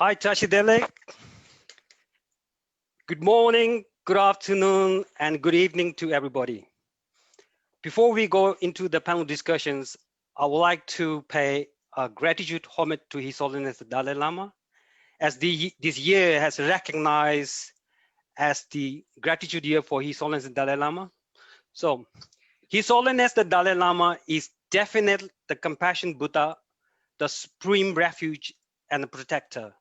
Hi, Tashidele. Good morning, good afternoon, and good evening to everybody. Before we go into the panel discussions, I would like to pay a gratitude homage to His Holiness the Dalai Lama, as this year has recognized as the gratitude year for His Holiness the Dalai Lama. So, His Holiness the Dalai Lama is definitely the compassion Buddha, the supreme refuge and the protector.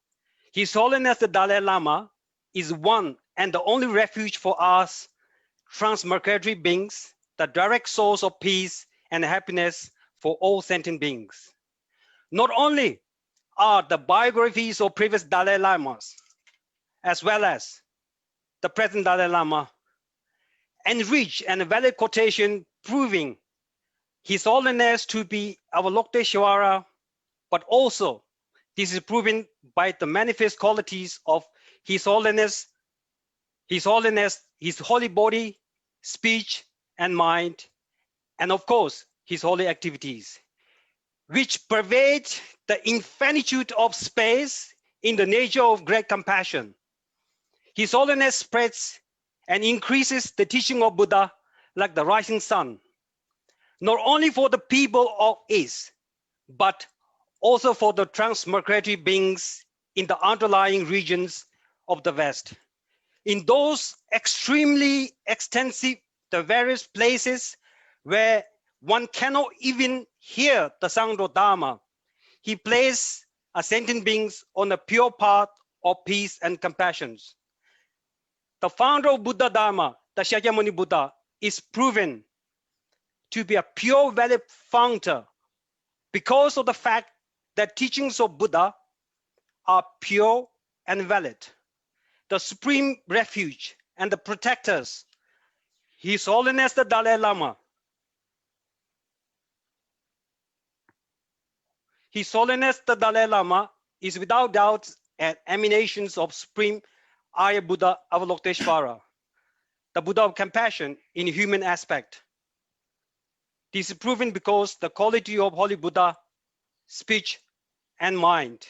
His Holiness the Dalai Lama is one and the only refuge for us transmigratory beings, the direct source of peace and happiness for all sentient beings. Not only are the biographies of previous Dalai Lamas, as well as the present Dalai Lama, enriched and valid quotation proving His Holiness to be Avalokiteshvara, but also this is proven by the manifest qualities of His Holiness, His holy body, speech, and mind, and of course, His holy activities, which pervade the infinitude of space in the nature of great compassion. His Holiness spreads and increases the teaching of Buddha like the rising sun, not only for the people of East, but also for the transmigratory beings in the underlying regions of the West. In those extremely extensive, the various places where one cannot even hear the sound of Dharma, He placed sentient beings on a pure path of peace and compassion. The founder of Buddha Dharma, the Shakyamuni Buddha, is proven to be a pure valid founder because of the fact that teachings of Buddha are pure and valid. The supreme refuge and the protectors, His Holiness the Dalai Lama. His Holiness the Dalai Lama is without doubt an emanation of Supreme Arya Buddha Avalokiteshvara, the Buddha of compassion in human aspect. This is proven because the quality of Holy Buddha, speech, and mind.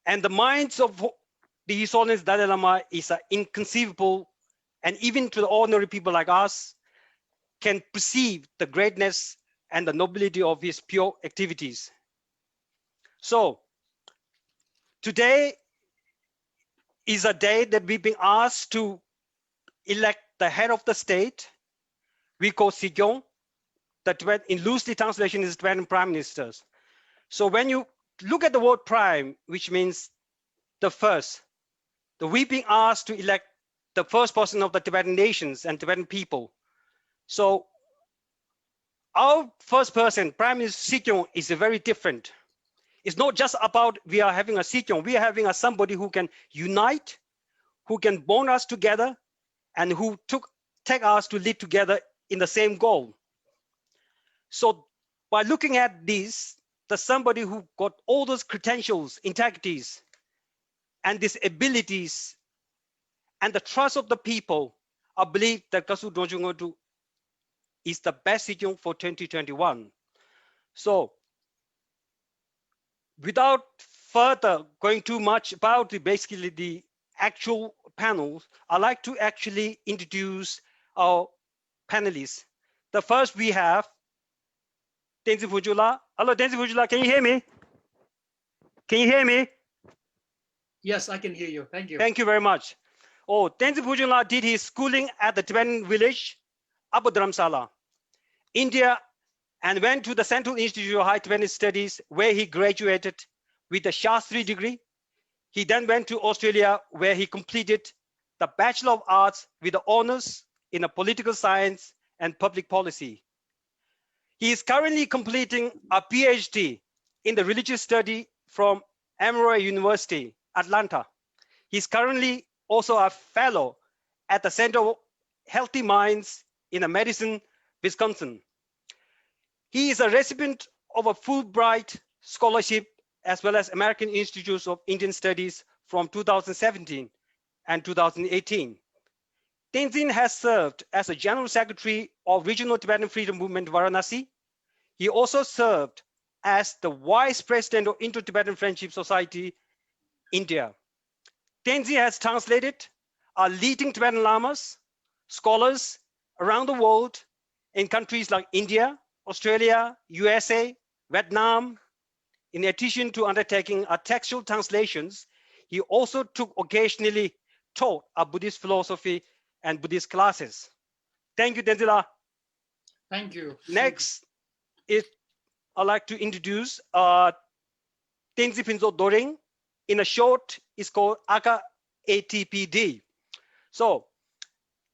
And the minds of His Holiness Dalai Lama is inconceivable, and even to the ordinary people like us can perceive the greatness and the nobility of his pure activities. So today is a day that we've been asked to elect the head of the state. We call Sikyong, in loosely translation is Tibetan prime ministers. So when you look at the word prime, which means the first, we've been asked to elect the first person of the Tibetan nations and Tibetan people. So our first person, Prime Minister Sikyong, is very different. It's not just about we are having a Sikyong, we are having somebody who can unite, who can bond us together, and who take us to lead together in the same goal. So by looking at this, there's somebody who got all those credentials, integrities, and these abilities, and the trust of the people, I believe that Kasur Dongchung Ngodup is the best Sikyong for 2021. So without further going too much about basically the actual panels, I'd like to actually introduce our panelists. The first we have Tenzin Fujula. Hello, Tenzin Fujula, can you hear me? Can you hear me? Yes, I can hear you. Thank you. Thank you very much. Oh, Tenzin Fujula did his schooling at the Tibetan village, Upper Dharamsala, India, and went to the Central Institute of High Tibetan Studies, where he graduated with a Shastri degree. He then went to Australia, where he completed the Bachelor of Arts with the honors in political science and public policy. He is currently completing a PhD in the religious study from Emory University, Atlanta. He's currently also a fellow at the Center of Healthy Minds in Madison, Wisconsin. He is a recipient of a Fulbright scholarship as well as American Institute of Indian Studies from 2017 and 2018. Tenzin has served as a General Secretary of Regional Tibetan Freedom Movement Varanasi. He also served as the Vice President of Indo-Tibetan Friendship Society India. Tenzin has translated our leading Tibetan lamas, scholars around the world in countries like India, Australia, USA, Vietnam. In addition to undertaking our textual translations, he also occasionally taught our Buddhist philosophy and Buddhist classes. Thank you, Tenzila. Thank you. Next, I'd like to introduce Tenzin Pinzo Doring. In a short, it's called Aka ATPD. So,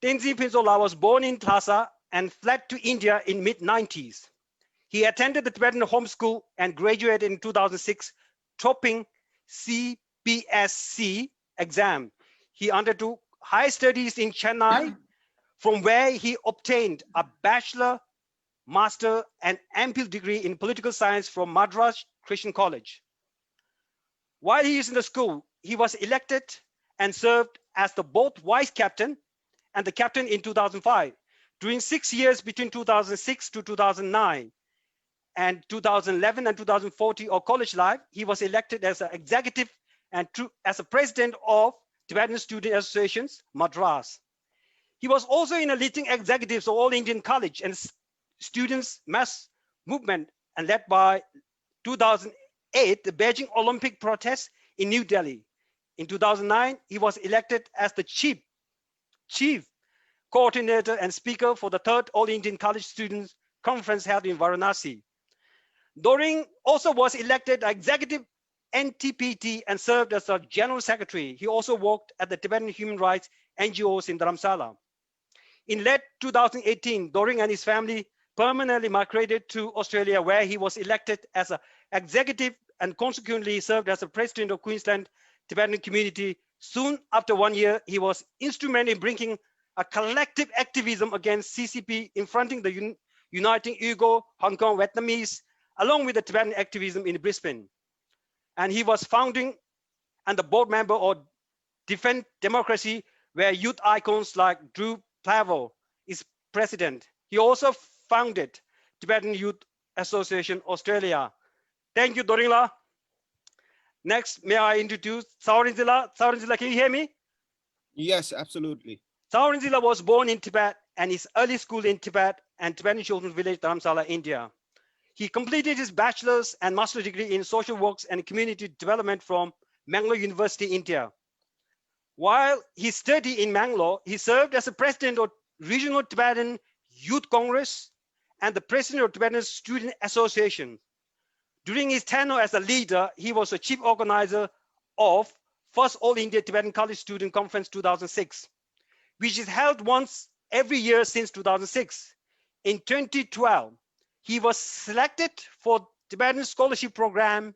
Tenzin Pinzo La was born in Lhasa and fled to India in mid-90s. He attended the Tibetan home school and graduated in 2006, topping CPSC exam. He undertook high studies in Chennai, from where he obtained a bachelor, master, and MPhil degree in political science from Madras Christian College. While he is in the school, he was elected and served as both vice captain and the captain in 2005. During 6 years between 2006 to 2009 and 2011 and 2014 of college life, he was elected as an executive and as a president of Tibetan Student Associations, Madras. He was also in a leading executives of All Indian College and Students Mass Movement, and led by 2008, the Beijing Olympic protests in New Delhi. In 2009, he was elected as the chief coordinator and speaker for the third All Indian College Students Conference held in Varanasi. Doring also was elected executive NTPT and served as a general secretary. He also worked at the Tibetan human rights NGOs in Dharamsala. In late 2018, Doring and his family permanently migrated to Australia, where he was elected as an executive and consequently served as the president of Queensland Tibetan community. Soon after 1 year, he was instrumental in bringing a collective activism against CCP, confronting the Uniting Uyghur, Hong Kong Vietnamese, along with the Tibetan activism in Brisbane. And he was founding and the board member of Defend Democracy, where youth icons like Drew Plavo is president. He also founded Tibetan Youth Association Australia. Thank you, Doringla. Next, may I introduce Saurinzila. Saurinzila, can you hear me? Yes, absolutely. Saurinzila was born in Tibet and his early school in Tibet and Tibetan Children's Village, Dharamsala, India. He completed his bachelor's and master's degree in social works and community development from Mangalore University, India. While he studied in Mangalore, he served as the president of Regional Tibetan Youth Congress and the president of Tibetan Student Association. During his tenure as a leader, he was the chief organizer of First All India Tibetan College Student Conference 2006, which is held once every year since 2006. In 2012, he was selected for Tibetan Scholarship Program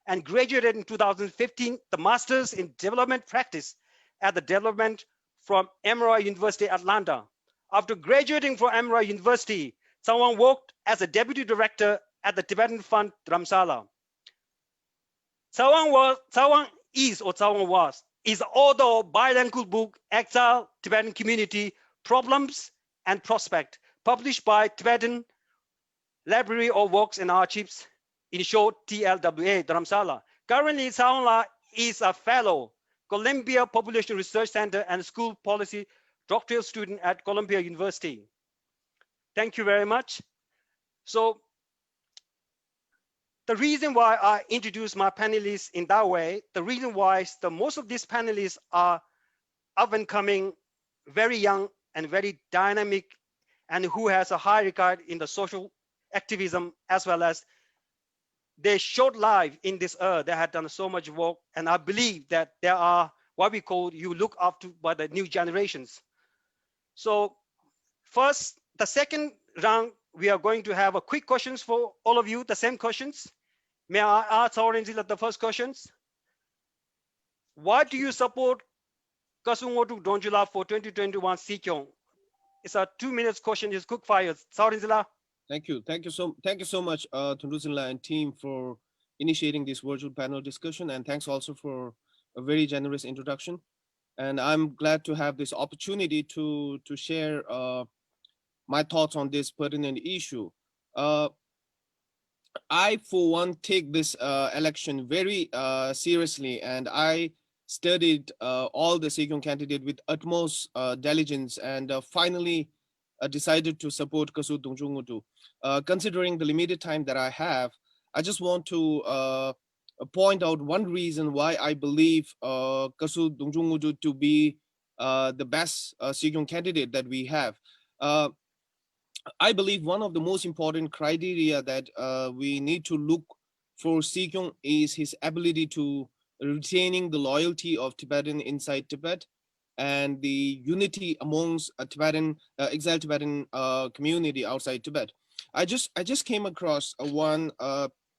and graduated in 2015, the Masters in Development Practice at the Development from Emory University, Atlanta. After graduating from Emory University, Tsawang worked as a deputy director at the Tibetan Fund, Dharamsala. Tsawang is the author of bilingual book, Exile, Tibetan Community, Problems and Prospect, published by Tibetan Library of Works and Archives, in short, TLWA, Dharamsala. Currently, Tsawang is a fellow, Columbia Population Research Center and school policy doctoral student at Columbia University. Thank you very much. So the reason why I introduce my panelists in that way, the reason why is most of these panelists are up and coming, very young and very dynamic, and who has a high regard in the social activism, as well as their short life in this earth. They had done so much work, and I believe that there are what we call you look up to by the new generations. So first, the second round, we are going to have a quick questions for all of you, the same questions. May I ask Saurinzila the first questions? Why do you support Kasur Ngodup Dongchung for 2021 Sikyong? It's a 2 minutes question, is quick fire. Saurinzila. Thank you. Thank you so much, Thundusinla and team, for initiating this virtual panel discussion, and thanks also for a very generous introduction. And I'm glad to have this opportunity to share my thoughts on this pertinent issue. I, for one, take this election very seriously, and I studied all the Sikyong candidate with utmost diligence, and finally decided to support Kasur Dongchung. Considering the limited time that I have, I just want to point out one reason why I believe Kasur Dongchung to be the best Sikyong candidate that we have. Uh, I believe one of the most important criteria that we need to look for Sikyong is his ability to retaining the loyalty of Tibetan inside Tibet and the unity amongst a Tibetan exiled Tibetan community outside Tibet. I just came across one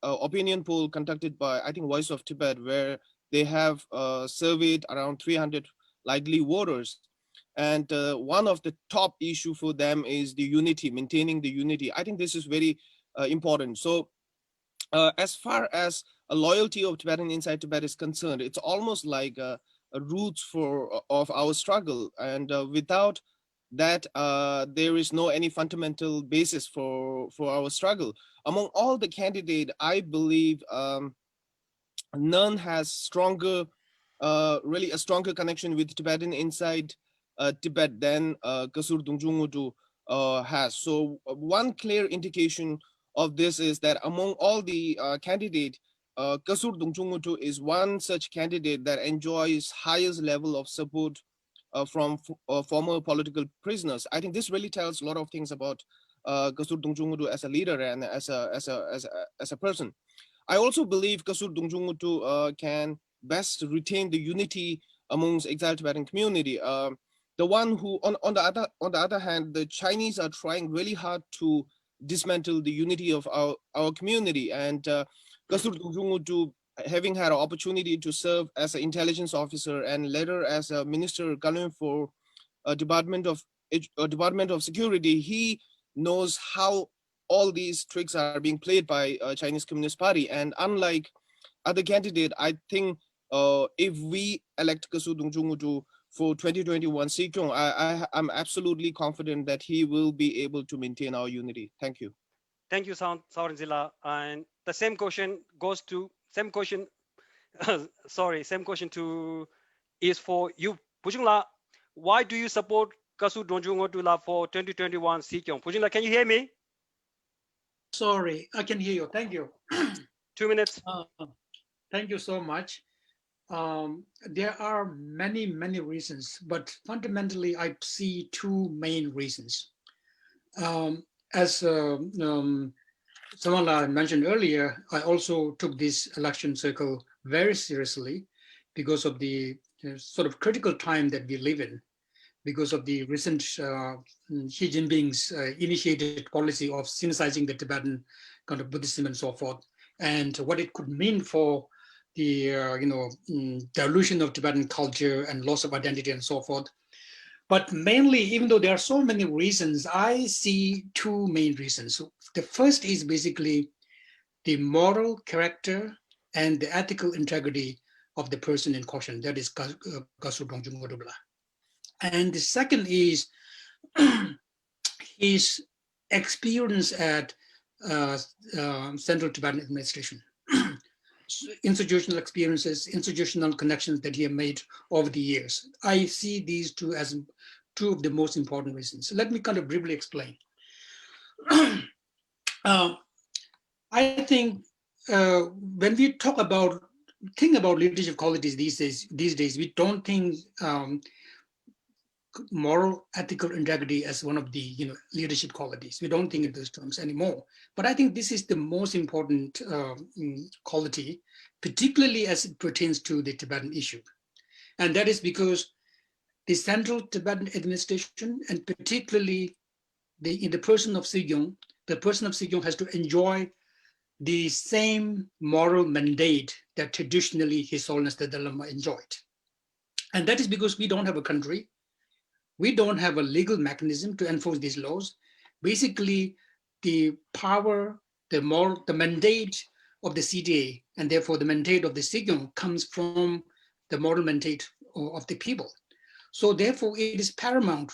opinion poll conducted by, I think, Voice of Tibet, where they have surveyed around 300 likely voters, and one of the top issue for them is the unity, maintaining the unity. I think this is very important. So as far as a loyalty of Tibetan inside Tibet is concerned, it's almost like a roots for of our struggle, and without that there is no any fundamental basis for our struggle. Among all the candidate, I believe none has stronger, really a stronger connection with Tibetan inside Tibet than Kasur Dongchung has. So one clear indication of this is that among all the candidate, Kasur Dongchung is one such candidate that enjoys highest level of support from former political prisoners. I think this really tells a lot of things about Kasur Dongchung as a leader and as a person. I also believe Kasur Dongchung can best retain the unity amongst exiled Tibetan community. The one who, on the other hand, the Chinese are trying really hard to dismantle the unity of our community. And Kasur Dongchung, having had an opportunity to serve as an intelligence officer and later as a minister for Department of Security, he knows how all these tricks are being played by Chinese Communist Party. And unlike other candidate, I think if we elect Kasur Dongchung for 2021 Sikyong, I'm absolutely confident that he will be able to maintain our unity. Thank you. Thank you, Sauranzila. And the same question goes to same question. Sorry, same question to is for you, Pujungla. Why do you support Kasur Dongchung for 2021 Sikyong? Pujungla, can you hear me? Sorry, I can hear you. Thank you. 2 minutes. Thank you so much. There are many, many reasons, but fundamentally, I see two main reasons. As someone mentioned earlier, I also took this election cycle very seriously because of the sort of critical time that we live in, because of the recent Xi Jinping's initiated policy of Sinicizing the Tibetan kind of Buddhism and so forth, and what it could mean for the dilution of Tibetan culture and loss of identity and so forth. But mainly, even though there are so many reasons, I see two main reasons. So the first is basically the moral character and the ethical integrity of the person in question, that is Kasur Dongchung. And the second is his experience at Central Tibetan Administration. Institutional experiences, institutional connections that he had made over the years. I see these two as two of the most important reasons. Let me kind of briefly explain. I think when we think about leadership qualities these days, we don't think moral, ethical integrity as one of the leadership qualities. We don't think in those terms anymore. But I think this is the most important quality, particularly as it pertains to the Tibetan issue. And that is because the Central Tibetan Administration, and particularly in the person of Sikyong, the person of Sikyong has to enjoy the same moral mandate that traditionally His Holiness the Dalai Lama enjoyed. And that is because we don't have a country. We don't have a legal mechanism to enforce these laws. Basically, the power, the mandate of the CTA, and therefore the mandate of the Sikyong, comes from the moral mandate of the people. So therefore, it is paramount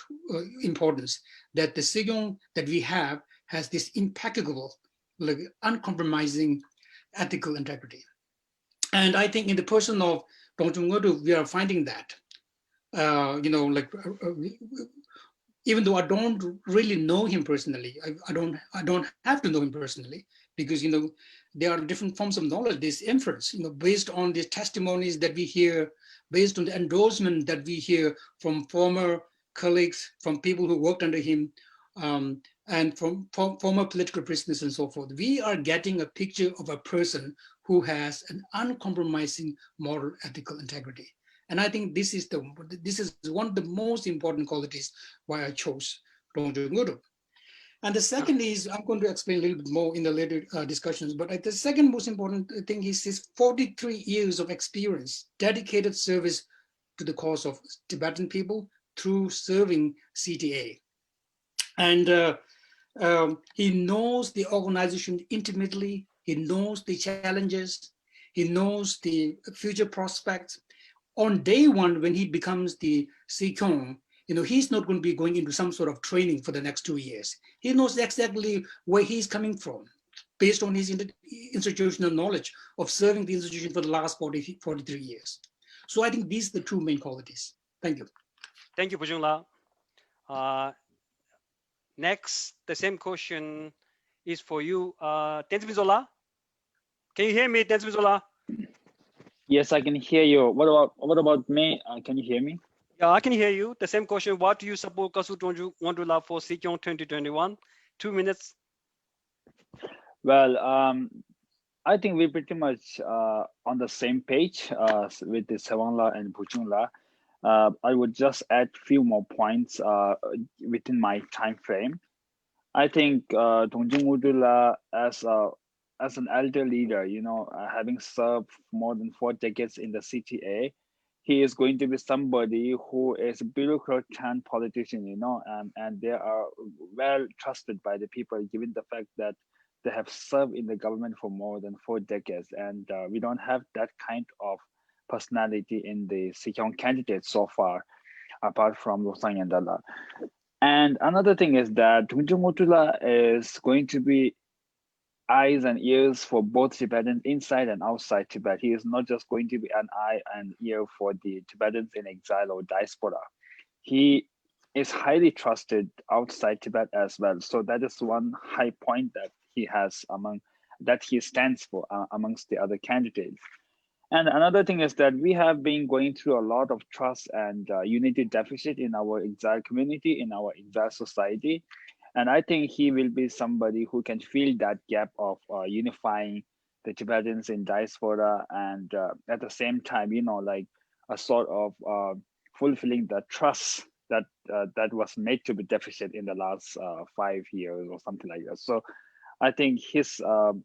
importance that the Sikyong that we have has this impeccable like uncompromising ethical integrity. And I think in the person of Dongchung Ngodup, we are finding that, even though I don't really know him personally, I don't have to know him personally, because there are different forms of knowledge. This inference, based on the testimonies that we hear, based on the endorsement that we hear from former colleagues, from people who worked under him, and from former political prisoners and so forth. We are getting a picture of a person who has an uncompromising moral ethical integrity. And I think this is one of the most important qualities why I chose Dongchung Ngodup. And the second is, I'm going to explain a little bit more in the later discussions, but the second most important thing is his 43 years of experience, dedicated service to the cause of Tibetan people through serving CTA. And he knows the organization intimately, he knows the challenges, he knows the future prospects. On day one, when he becomes the Sikyong, he's not going to be going into some sort of training for the next 2 years. He knows exactly where he's coming from based on his institutional knowledge of serving the institution for the last 43 years. So I think these are the two main qualities. Thank you. Thank you, Pujungla. Next, the same question is for you, Tenzin. Can you hear me, Tenzin? Yes, I can hear you. What about me? Can you hear me? Yeah, I can hear you. The same question. What do you support Kasur Ngodup for Sikyong 2021? 2 minutes. Well, I think we're pretty much on the same page with the Sewangla and Bujungla. I would just add a few more points within my time frame. I think Dongchung Ngodup as an elder leader, having served more than 4 decades in the CTA, he is going to be somebody who is a bureaucrat and politician, and they are well trusted by the people, given the fact that they have served in the government for more than 4 decades. And we don't have that kind of personality in the Sikyong candidates so far, apart from Losang and Dala. And another thing is that Dongchung Ngodup is going to be eyes and ears for both Tibetans inside and outside Tibet. He is not just going to be an eye and ear for the Tibetans in exile or diaspora. He is highly trusted outside Tibet as well. So that is one high point that he has that he stands for amongst the other candidates. And another thing is that we have been going through a lot of trust and unity deficit in our exile community, in our exile society. And I think he will be somebody who can fill that gap of unifying the Tibetans in diaspora, and at the same time, like a sort of fulfilling the trust that was made to be deficit in the last 5 years or something like that. So I think his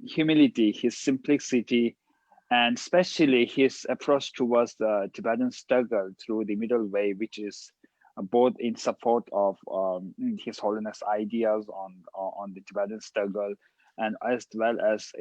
humility, his simplicity, and especially his approach towards the Tibetan struggle through the middle way, which is both in support of His Holiness ideas on the Tibetan struggle, and as well as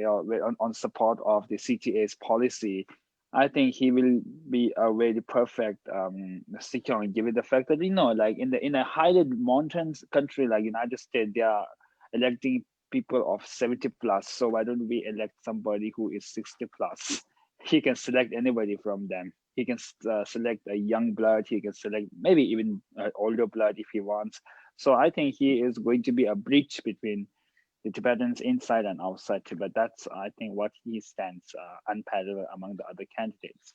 on support of the CTA's policy. I think he will be a very perfect Sikyong, given the fact that like in a highly mountains country like United States, they are electing people of 70 plus. So why don't we elect somebody who is 60 plus? He can select anybody from them. He can select a young blood. He can select maybe even older blood if he wants. So I think he is going to be a bridge between the Tibetans inside and outside Tibet. That's, I think, what he stands unparalleled among the other candidates.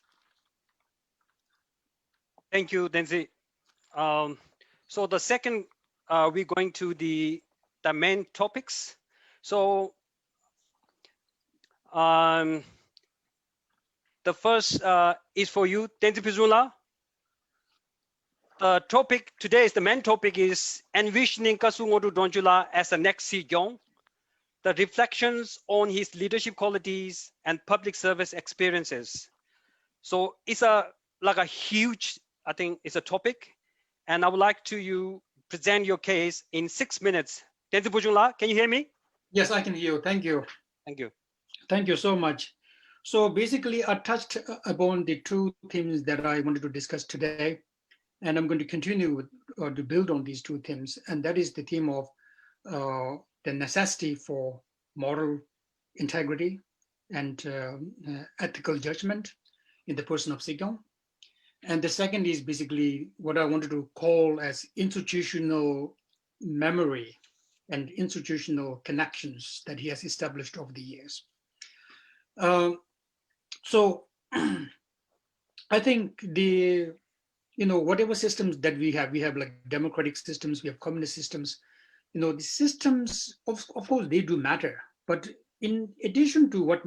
Thank you, Denzi. So the second, we're going to the main topics. So the first is for you, Denzi Pizula. The topic today is the main topic is envisioning Kasur Ngodup Dongchung as the next Sikyong. The reflections on his leadership qualities and public service experiences. So it's like a huge, I think it's a topic, and I would like to present your case in 6 minutes. Denzi Pujungla, can you hear me? Yes, I can hear you. Thank you. Thank you. Thank you so much. So basically, I touched upon the 2 themes that I wanted to discuss today, and I'm going to continue to build on these 2 themes, and that is the theme of the necessity for moral integrity and ethical judgment in the person of Sikyong. And the second is basically what I wanted to call as institutional memory and institutional connections that he has established over the years. So I think whatever systems that we have like democratic systems, we have communist systems, the systems, of course, they do matter. But in addition to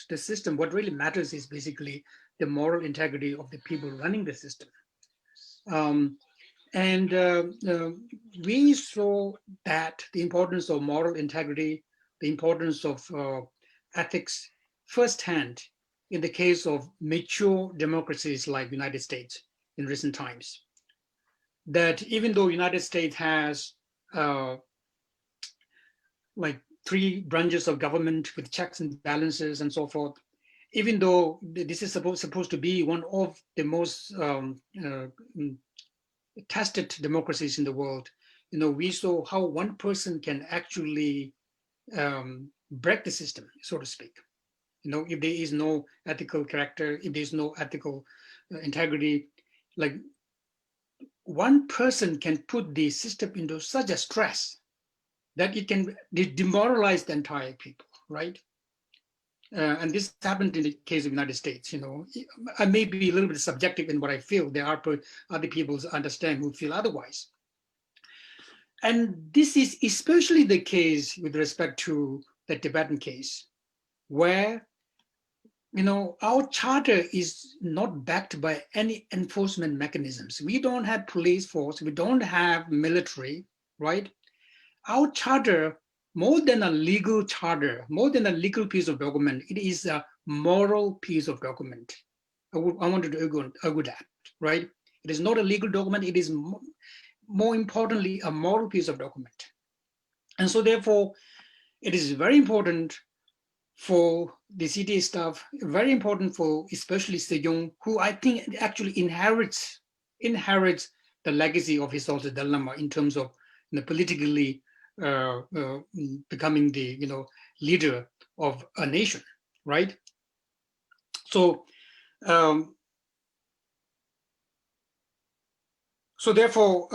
the system, what really matters is basically the moral integrity of the people running the system. We saw that the importance of moral integrity, the importance of ethics firsthand in the case of mature democracies like United States in recent times. That even though United States has like 3 branches of government with checks and balances and so forth, even though this is supposed to be one of the most tested democracies in the world, we saw how one person can actually break the system, so to speak. If there is no ethical character, if there's no ethical integrity, like one person can put the system into such a stress that it can demoralize the entire people, right? And this happened in the case of the United States. I may be a little bit subjective in what I feel. There are other people who understand who feel otherwise. And this is especially the case with respect to the Tibetan case, where our charter is not backed by any enforcement mechanisms. We don't have police force, we don't have military, right? Our charter, more than a legal charter, more than a legal piece of document, it is a moral piece of document. I wanted to argue that, right? It is not a legal document, it is more importantly, a moral piece of document. And so therefore, it is very important for the CTA staff, very important for especially Sikyong, who I think actually inherits the legacy of his also Dalai Lama in terms of politically becoming the leader of a nation, right? So therefore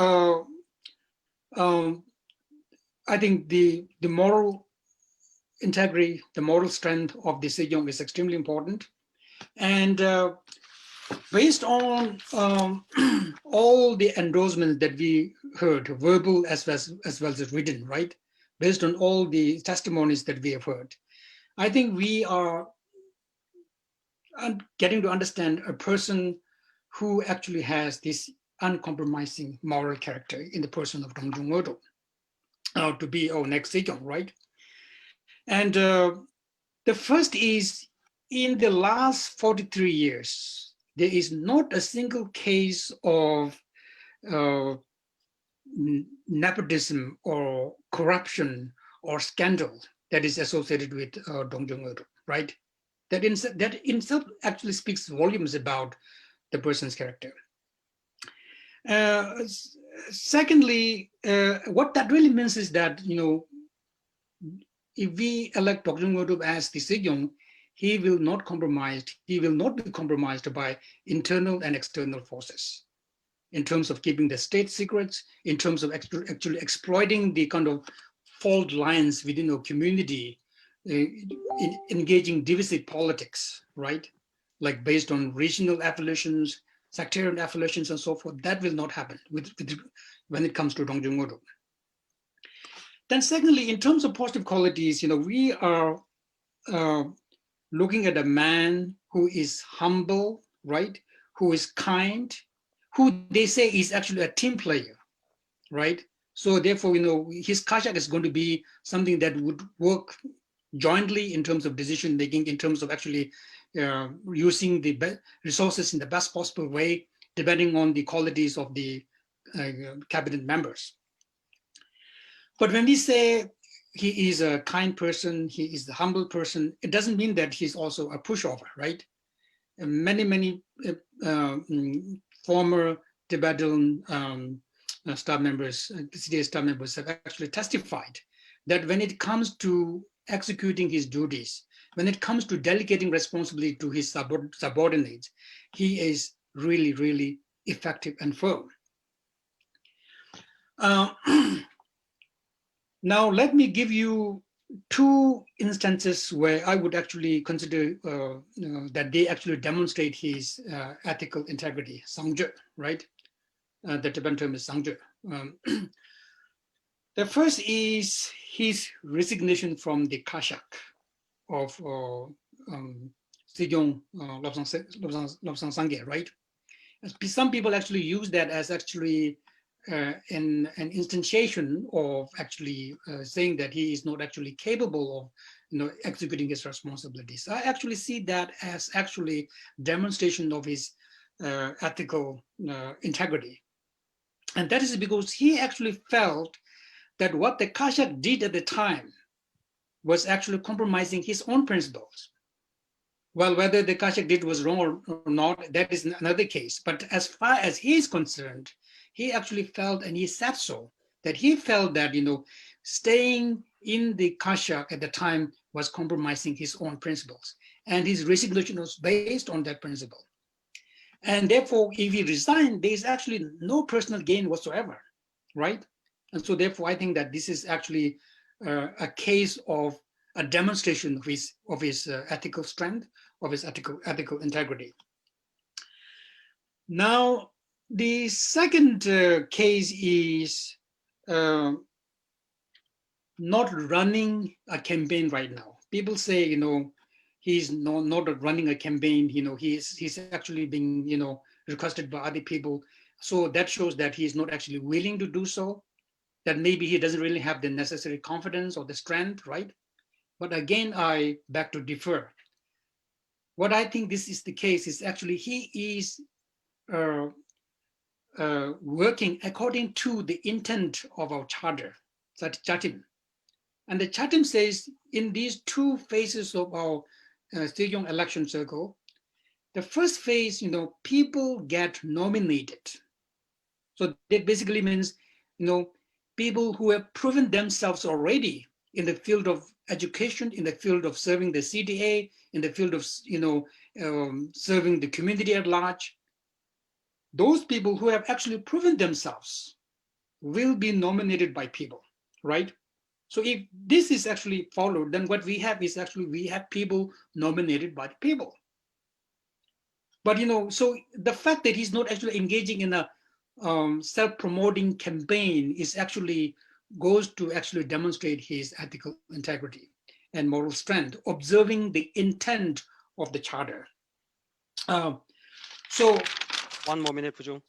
I think the moral integrity, the moral strength of the Sikyong is extremely important. And based on all the endorsements that we heard, verbal as well as written, right? Based on all the testimonies that we have heard, I think we are getting to understand a person who actually has this uncompromising moral character in the person of Dongchung Ngodup, to be our next Sikyong, right? And the first is, in the last 43 years, there is not a single case of nepotism or corruption or scandal that is associated with Dongchung Ngodup, right? That in itself actually speaks volumes about the person's character. Secondly, what that really means is that, if we elect Dr. Ngodup as the Sikyong, he will not be compromised by internal and external forces in terms of keeping the state secrets, in terms of actually exploiting the kind of fault lines within a community, in engaging divisive politics, right? Like based on regional affiliations, sectarian affiliations, and so forth. That will not happen when it comes to Dongchung Ngodup. Then secondly, in terms of positive qualities, we are looking at a man who is humble, right? Who is kind, who they say is actually a team player, right? So therefore, his kashak is going to be something that would work jointly in terms of decision making, in terms of actually using the resources in the best possible way, depending on the qualities of the cabinet members. But when we say he is a kind person, he is the humble person, it doesn't mean that he's also a pushover, right? Many former Tibetan staff members, CDA staff members have actually testified that when it comes to executing his duties, when it comes to delegating responsibility to his subordinates, he is really, really effective and firm. Now, let me give you two instances where I would actually consider that they actually demonstrate his ethical integrity, sangje, right? The Tibetan term is sangje. The first is his resignation from the Kashak of Sikyong Lobsang Sangye, right? Some people actually use that as actually an instantiation of actually saying that he is not actually capable of executing his responsibilities. I actually see that as actually demonstration of his ethical integrity. And that is because he actually felt that what the Kashak did at the time was actually compromising his own principles. Well, whether the Kashak did was wrong or not, that is another case. But as far as he's concerned, he actually felt, and he said so, that he felt that, staying in the Kashak at the time was compromising his own principles. And his resignation was based on that principle. And therefore, if he resigned, there is actually no personal gain whatsoever, right? And so therefore, I think that this is actually a case of a demonstration of his ethical strength, of his ethical integrity. Now, the second case is not running a campaign right now. People say, he's not running a campaign. He's actually being, requested by other people. So that shows that he's not actually willing to do so. That maybe he doesn't really have the necessary confidence or the strength, right? But again, I beg to differ. What I think this is the case is actually he is working according to the intent of our charter, Chatim. And the Chatim says in these two phases of our Sikyong election circle, the first phase, people get nominated. So that basically means, people who have proven themselves already in the field of education, in the field of serving the CDA, in the field of, serving the community at large. Those people who have actually proven themselves will be nominated by people, right? So if this is actually followed, then what we have is actually we have people nominated by the people. But so the fact that he's not actually engaging in a self-promoting campaign is actually goes to actually demonstrate his ethical integrity and moral strength, observing the intent of the charter. So 1 more minute, Pujung.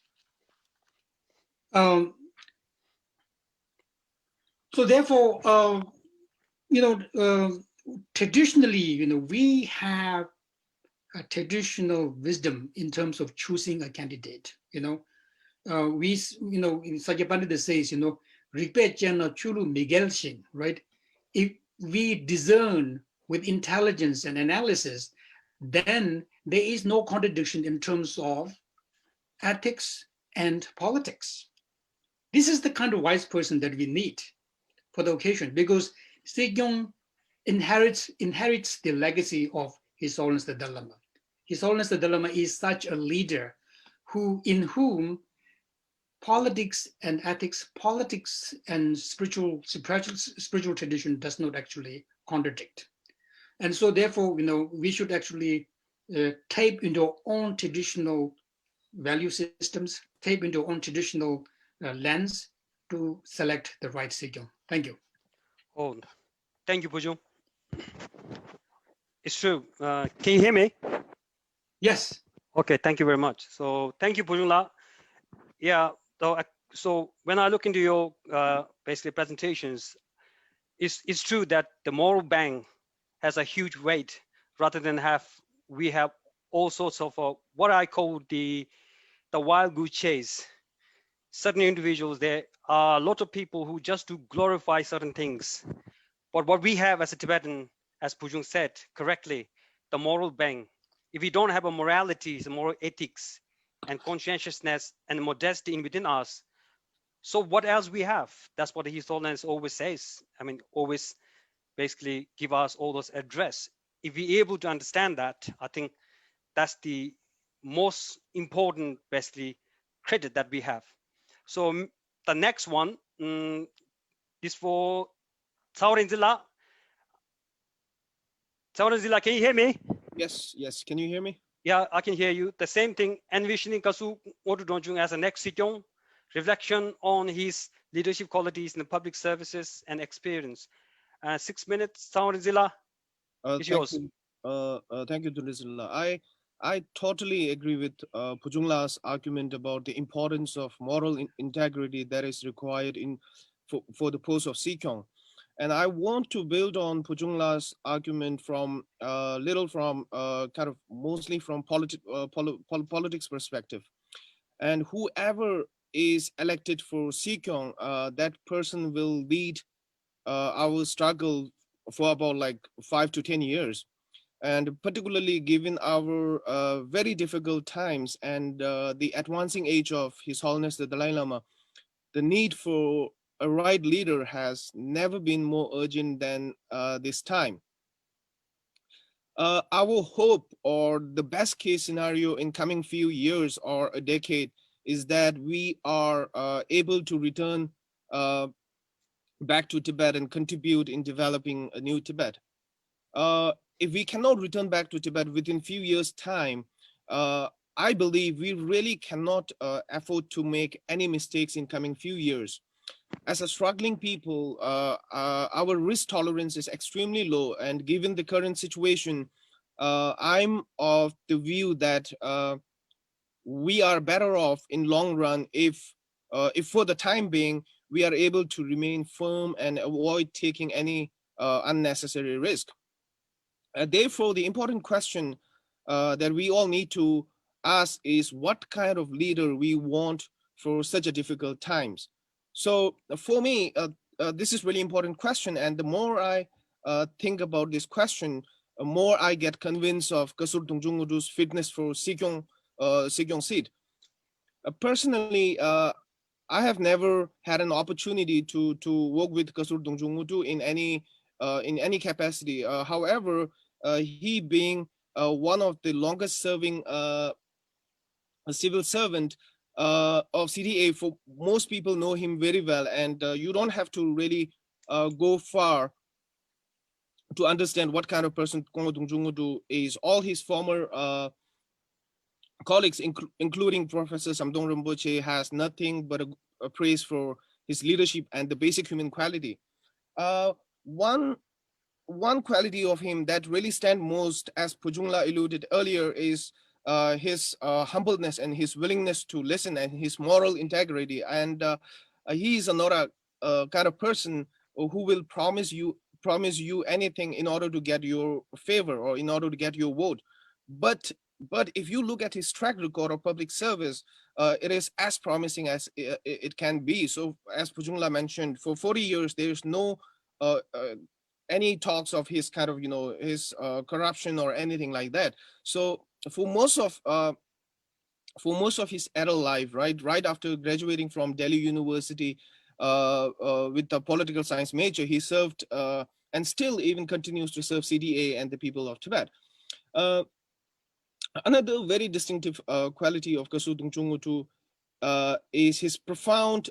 So therefore, traditionally, we have a traditional wisdom in terms of choosing a candidate. We, in Sakyapandita says, repeat chulu Miguel Shin, right? If we discern with intelligence and analysis, then there is no contradiction in terms of ethics and politics. This is the kind of wise person that we need for the occasion, because Sikyong inherits the legacy of His Holiness the Dalai Lama. His Holiness the Dalai Lama is such a leader in whom politics and ethics, politics and spiritual tradition does not actually contradict. And so therefore, we should actually tape into our own traditional value systems, tape into our own traditional lens to select the right Sikyong. Thank you. Oh, thank you, Pujung. It's true. Can you hear me? Yes. Okay, thank you very much. So thank you, Pujung La. Yeah, so when I look into your basically presentations, it's true that the moral bank has a huge weight rather than we have all sorts of what I call the wild goose chase. Certain individuals, there are a lot of people who just do glorify certain things. But what we have as a Tibetan, as Pujung said correctly, the moral bank. If we don't have a morality, the moral ethics and conscientiousness and modesty in within us, so what else we have? That's what His Holiness always says. I mean, always basically give us all those address. If we're able to understand that, I think that's the most important, basically, credit that we have. So the next one is for Saurenzila. Saurenzila, can you hear me? Yes, yes. Can you hear me? Yeah, I can hear you. The same thing, envisioning Kasur Ngodup Dongchung as a next Sikyong, reflection on his leadership qualities in the public services and experience. 6 minutes, Saurenzila, it's Thank yours. you. Thank you, Tundusillah. I totally agree with Pujungla's argument about the importance of moral integrity that is required for the post of Sikyong. And I want to build on Pujungla's argument from kind of mostly from politics perspective. And whoever is elected for Sikyong, that person will lead our struggle for about like 5 to 10 years. And particularly given our very difficult times and the advancing age of His Holiness the Dalai Lama, the need for a right leader has never been more urgent than this time. Our hope, or the best case scenario in coming few years or a decade, is that we are able to return back to Tibet and contribute in developing a new Tibet. If we cannot return back to Tibet within few years' time, I believe we really cannot afford to make any mistakes in coming few years. As a struggling people, our risk tolerance is extremely low, and given the current situation, I'm of the view that we are better off in long run if for the time being we are able to remain firm and avoid taking any unnecessary risk. Therefore, the important question that we all need to ask is what kind of leader we want for such a difficult times. So for me, this is really important question, and the more I think about this question, the more I get convinced of Kasur Dongchung Ngudu's fitness for Sikyong seat. Personally, I have never had an opportunity to work with Kasur Dongchung Ngudu in any capacity. However, he being one of the longest serving civil servant of CDA, for most people know him very well, and you don't have to really go far to understand what kind of person Kongo Dongchung Ngudu is. All his former colleagues, including Professor Samdong Rinpoche, has nothing but a praise for his leadership and the basic human quality. One quality of him that really stand most, as Pujungla alluded earlier, is his humbleness and his willingness to listen and his moral integrity. And he is not a kind of person who will promise you anything in order to get your favor or in order to get your vote. But if you look at his track record of public service, it is as promising as it can be. So as Pujungla mentioned, for 40 years, there's no any talks of his kind of, his corruption or anything like that. So for most of his adult life, right after graduating from Delhi University with a political science major, he served and still even continues to serve CDA and the people of Tibet. Another very distinctive quality of Kasur Dongchung Ngudu is his profound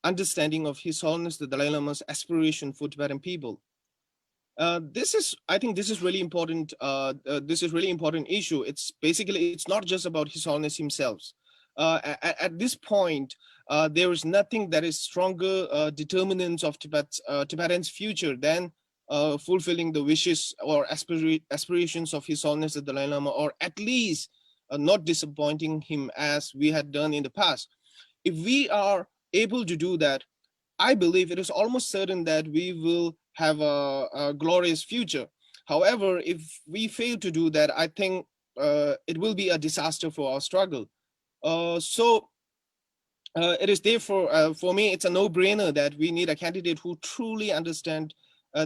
understanding of His Holiness the Dalai Lama's aspiration for Tibetan people. I think this is really important. This is really important issue. It's not just about His Holiness himself. At this point, there is nothing that is stronger determinants of Tibetans' future than fulfilling the wishes or aspirations of His Holiness the Dalai Lama, or at least not disappointing him as we had done in the past. If we are able to do that, I believe it is almost certain that we will have a glorious future. However, if we fail to do that, I think it will be a disaster for our struggle. It is therefore, for me, it's a no-brainer that we need a candidate who truly understands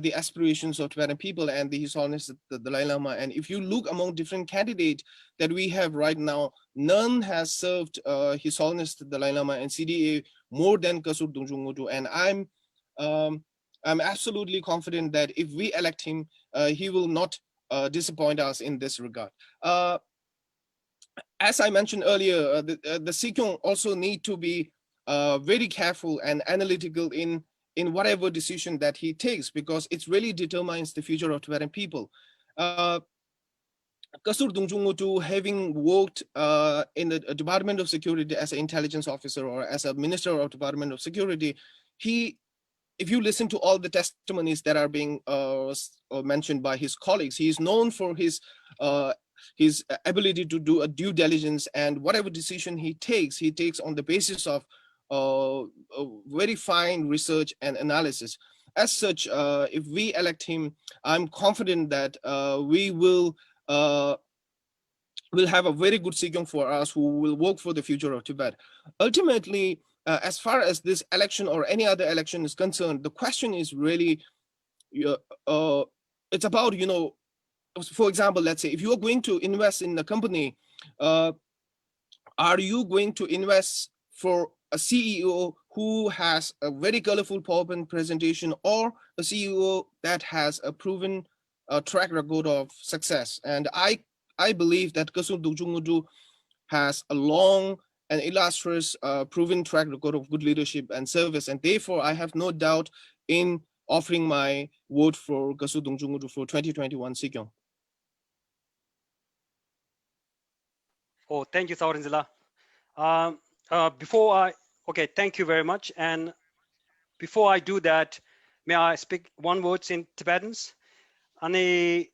the aspirations of Tibetan people and His Holiness the Dalai Lama. And if you look among different candidates that we have right now, none has served His Holiness the Dalai Lama and CDA more than Kasur Dongchung Ngudu. And I'm absolutely confident that if we elect him, he will not disappoint us in this regard. As I mentioned earlier, the Sikyong also need to be very careful and analytical in whatever decision that he takes, because it really determines the future of Tibetan people. Kasur Dongchung, having worked in the Department of Security as an intelligence officer or as a minister of Department of Security, if you listen to all the testimonies that are being mentioned by his colleagues, he is known for his ability to do a due diligence, and whatever decision he takes on the basis of very fine research and analysis. As such, if we elect him, I'm confident that we will have a very good Sikyong for us who will work for the future of Tibet. Ultimately, as far as this election or any other election is concerned, the question is really, it's about, for example, let's say if you are going to invest in a company, are you going to invest for a CEO who has a very colorful PowerPoint presentation, or a CEO that has a proven track record of success? And I believe that Kasur Dongchung has a long and illustrious proven track record of good leadership and service, and therefore I have no doubt in offering my vote for Kasur Dongchung for 2021 Sikyong. Oh, thank you, Saurinzila. Okay, thank you very much. And before I do that, may I speak one word in Tibetans? 아니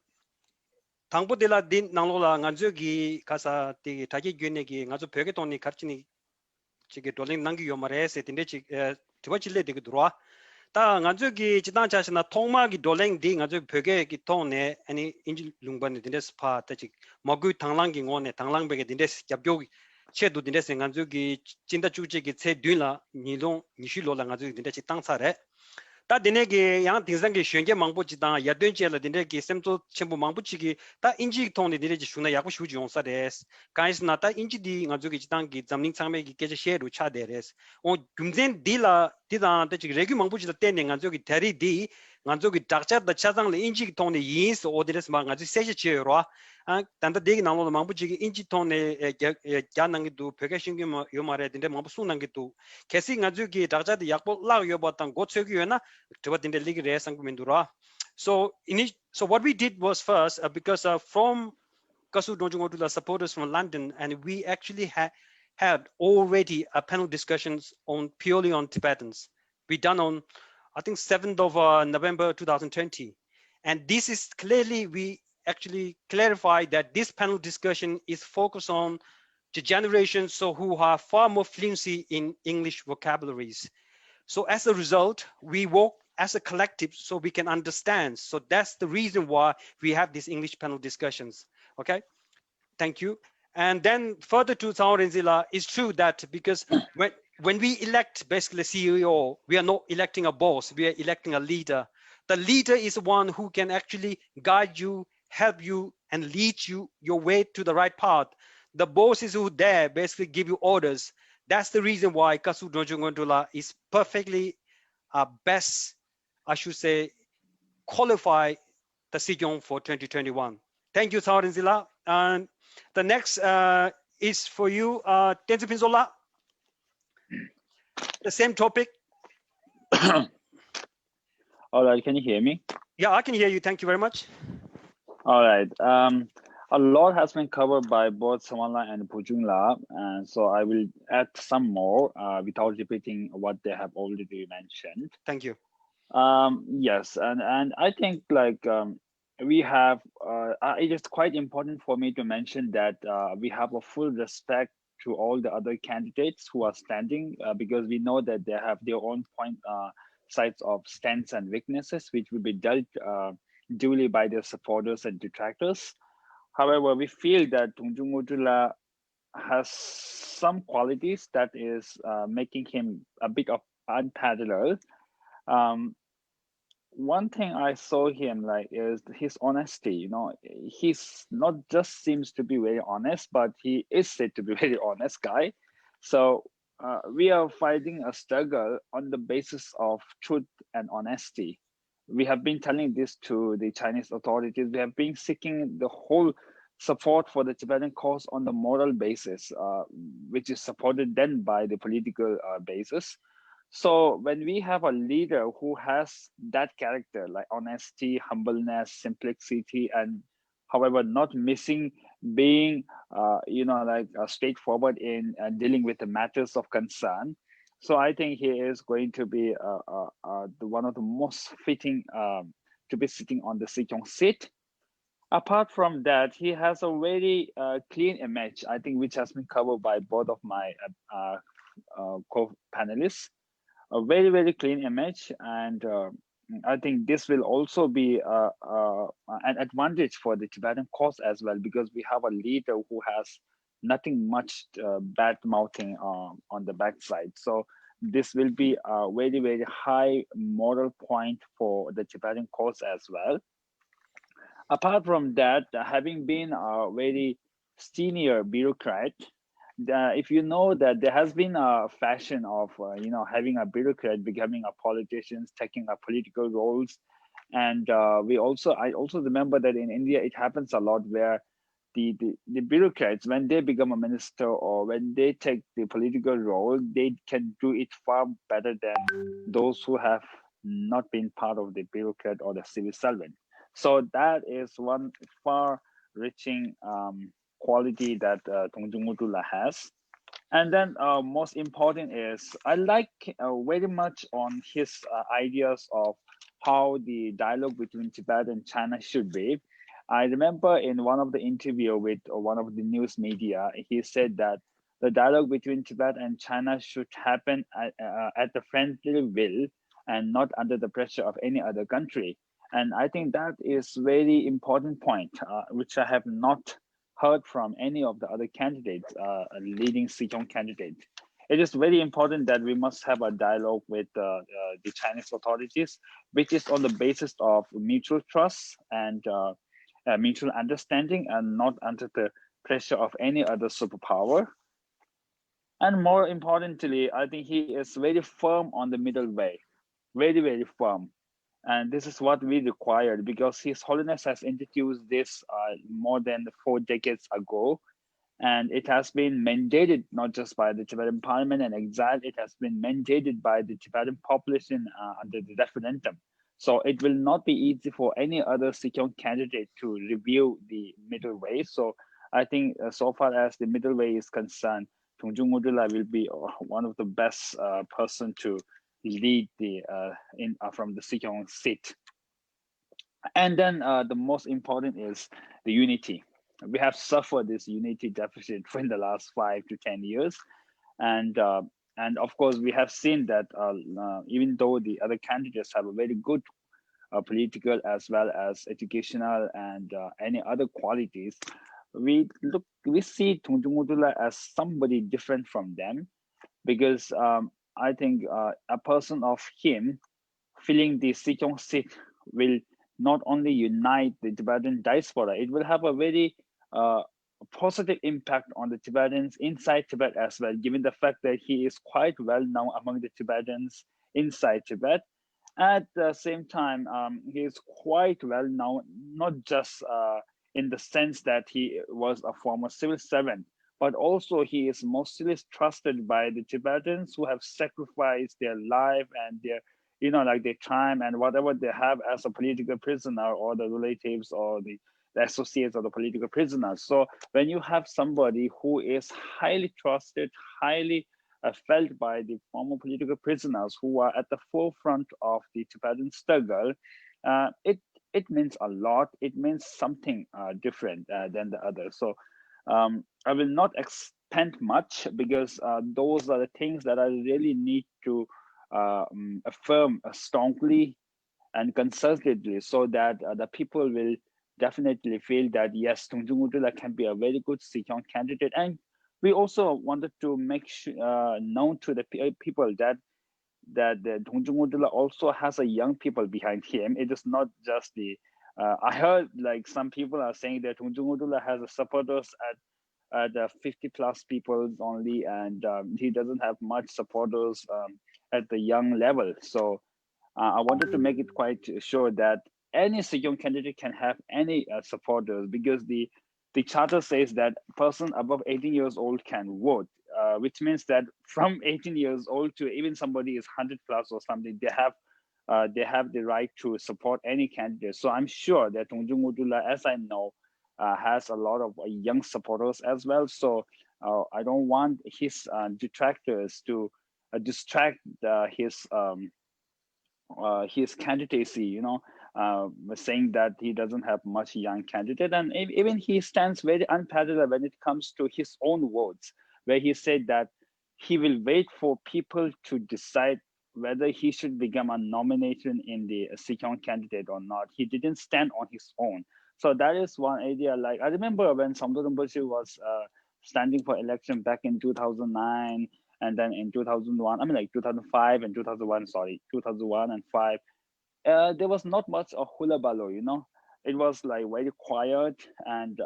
당보들라 딘 나로라 간저기 가사 디 다기 gün에기 가서 벽에 돈이 같이니 지게 돌링 남기 요마레세 딘데 지 디버질레 되게 들어와 다 간저기 지단 자신나 통마기 돌링 디 간저 벽에 기 돈에 아니 인지 룽반데 딘데 스파 따지 먹고 당랑기 원에 당랑벽에 딘데 겹교 체도 딘데 간저기 진다 주지기 체 뒤라 니동 니실로라 간저기 딘데 지 땅사래 다 디네게 양 딩상게 쉔게 망보지다 야된제라 디네게 셈토 쳔부 망보치기 다 인지 통네 디네지 슈나 야고 슈지 용사데스 가이스나 다 인지디 nga조기 지당기 잠닝 창메기 계제 셰루 차데레스 오 금젠 딜라 디다 데지 레규 망보지다 때네 nga조기 데리디 nga조기 dakcha다 차장레 인지 통네 인스 오데레스 마 nga지 세시 치요라 아 단다 데기 나로도 망보지기 인지 통네 야난기도 벽에신기 요마레 딘데 망보 수난기도 계시 nga조기 dakcha다 약보 라 요바탄 고츠기요나 so what we did was first, because from Kasur Dongchung to the supporters from London, and we actually had already a panel discussions on purely on Tibetans. We done on, I think, 7th of November 2020. And this is clearly, we actually clarified that this panel discussion is focused on the generations who have far more fluency in English vocabularies. So as a result, we work as a collective so we can understand. So that's the reason why we have these English panel discussions. Okay, thank you. And then further to Saurinzila, it's true that because when we elect basically CEO, we are not electing a boss, we are electing a leader. The leader is one who can actually guide you, help you, and lead you your way to the right path. The boss is who there basically give you orders. That's the reason why Kasur Dongchung is perfectly best, I should say, qualify the Sikyong for 2021. Thank you, Saurinzila. And the next is for you, Tenzin Pinzola. The same topic. All right, can you hear me? Yeah, I can hear you. Thank you very much. All right. A lot has been covered by both Sawanla and Pujungla, and so I will add some more without repeating what they have already mentioned. Thank you. Yes, and I think like we have, it is quite important for me to mention that we have a full respect to all the other candidates who are standing because we know that they have their own sides of strengths and weaknesses, which will be dealt duly by their supporters and detractors. However, we feel that Dongchung Ngudula has some qualities that is making him a bit of unparalleled. One thing I saw him like is his honesty. You know, he's not just seems to be very honest, but he is said to be very honest guy. So we are fighting a struggle on the basis of truth and honesty. We have been telling this to the Chinese authorities. We have been seeking the whole support for the Tibetan cause on the moral basis, which is supported then by the political basis. So when we have a leader who has that character, like honesty, humbleness, simplicity, and however, not missing being, like straightforward in dealing with the matters of concern. So I think he is going to be one of the most fitting to be sitting on the Sikyong seat. Apart from that, he has a very clean image, I think, which has been covered by both of my co-panelists. A very, very clean image, and I think this will also be an advantage for the Tibetan cause as well, because we have a leader who has nothing much bad mouthing on the backside. So this will be a very, very high moral point for the Tibetan cause as well. Apart from that, having been a very senior bureaucrat, if you know that there has been a fashion of having a bureaucrat becoming a politician, taking up political roles, and I also remember that in India it happens a lot where the bureaucrats, when they become a minister or when they take the political role, they can do it far better than those who have not been part of the bureaucrat or the civil servant. So that is one far reaching quality that Dongchung Ngudula has. And then most important is I like very much on his ideas of how the dialogue between Tibet and China should be. I remember in one of the interview with one of the news media, he said that the dialogue between Tibet and China should happen at the friendly will and not under the pressure of any other country. And I think that is very important point, which I have not heard from any of the other candidates, leading Sikyong candidate. It is very important that we must have a dialogue with the Chinese authorities, which is on the basis of mutual trust and mutual understanding, and not under the pressure of any other superpower. And more importantly, I think he is very firm on the middle way, very, very firm. And this is what we required, because His Holiness has introduced this more than 4 decades ago. And it has been mandated not just by the Tibetan parliament and exile, it has been mandated by the Tibetan population under the referendum. So it will not be easy for any other Sikyong candidate to review the middle way. So I think so far as the middle way is concerned, Dongchung Ngudula will be one of the best person to lead the from the Sikyong seat. And then the most important is the unity. We have suffered this unity deficit for in the last 5 to 10 years, and of course we have seen that even though the other candidates have a very good political as well as educational and any other qualities, we see Dongchung Ngudula as somebody different from them, because I think a person of him filling the Sikyong seat will not only unite the Tibetan diaspora, it will have a very positive impact on the Tibetans inside Tibet as well, given the fact that he is quite well known among the Tibetans inside Tibet. At the same time, he is quite well known, not just in the sense that he was a former civil servant, but also he is mostly trusted by the Tibetans who have sacrificed their life and their like their time and whatever they have as a political prisoner, or the relatives or the associates of the political prisoners. So when you have somebody who is highly trusted, highly felt by the former political prisoners who are at the forefront of the Tibetan struggle, it means a lot. It means something different than the others. So I will not expand much, because those are the things that I really need to affirm strongly and concertedly, so that the people will definitely feel that yes, Dongchung Ngudula can be a very good Sikyong candidate. And we also wanted to make known to the people that the Dongchung Ngudula also has a young people behind him. It is not just the I heard like some people are saying that Dongchung Ngudula has supporters at 50 plus people only, and he doesn't have much supporters at the young level. So I wanted to make it quite sure that any Sikyong candidate can have any supporters, because the charter says that person above 18 years old can vote, which means that from 18 years old to even somebody is 100 plus or something, they have the right to support any candidate. So I'm sure that Dongchung Ngodup, as I know, has a lot of young supporters as well. So I don't want his detractors to distract his candidacy, saying that he doesn't have much young candidate. And even he stands very unparalleled when it comes to his own words, where he said that he will wait for people to decide whether he should become a nomination in the Sikyong candidate or not. He didn't stand on his own. So that is one idea. Like I remember when Samdol Rinpoche was standing for election back in 2009, and then in 2001, I mean like 2005 and 2001, sorry, 2001 and 5, there was not much of hula ballo, it was like very quiet and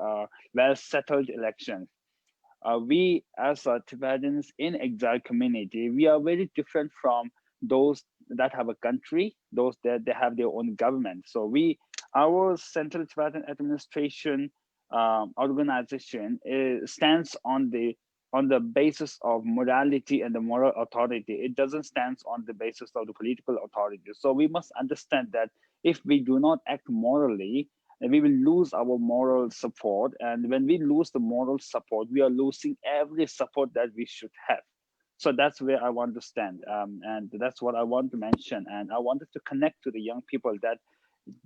well settled election. We as Tibetans in exile community, we are very different from those that have a country, those that they have their own government. So our Central Tibetan Administration organization stands on the basis of morality and the moral authority. It doesn't stand on the basis of the political authority. So we must understand that if we do not act morally, we will lose our moral support. And when we lose the moral support, we are losing every support that we should have. So that's where I want to stand. And that's what I want to mention. And I wanted to connect to the young people that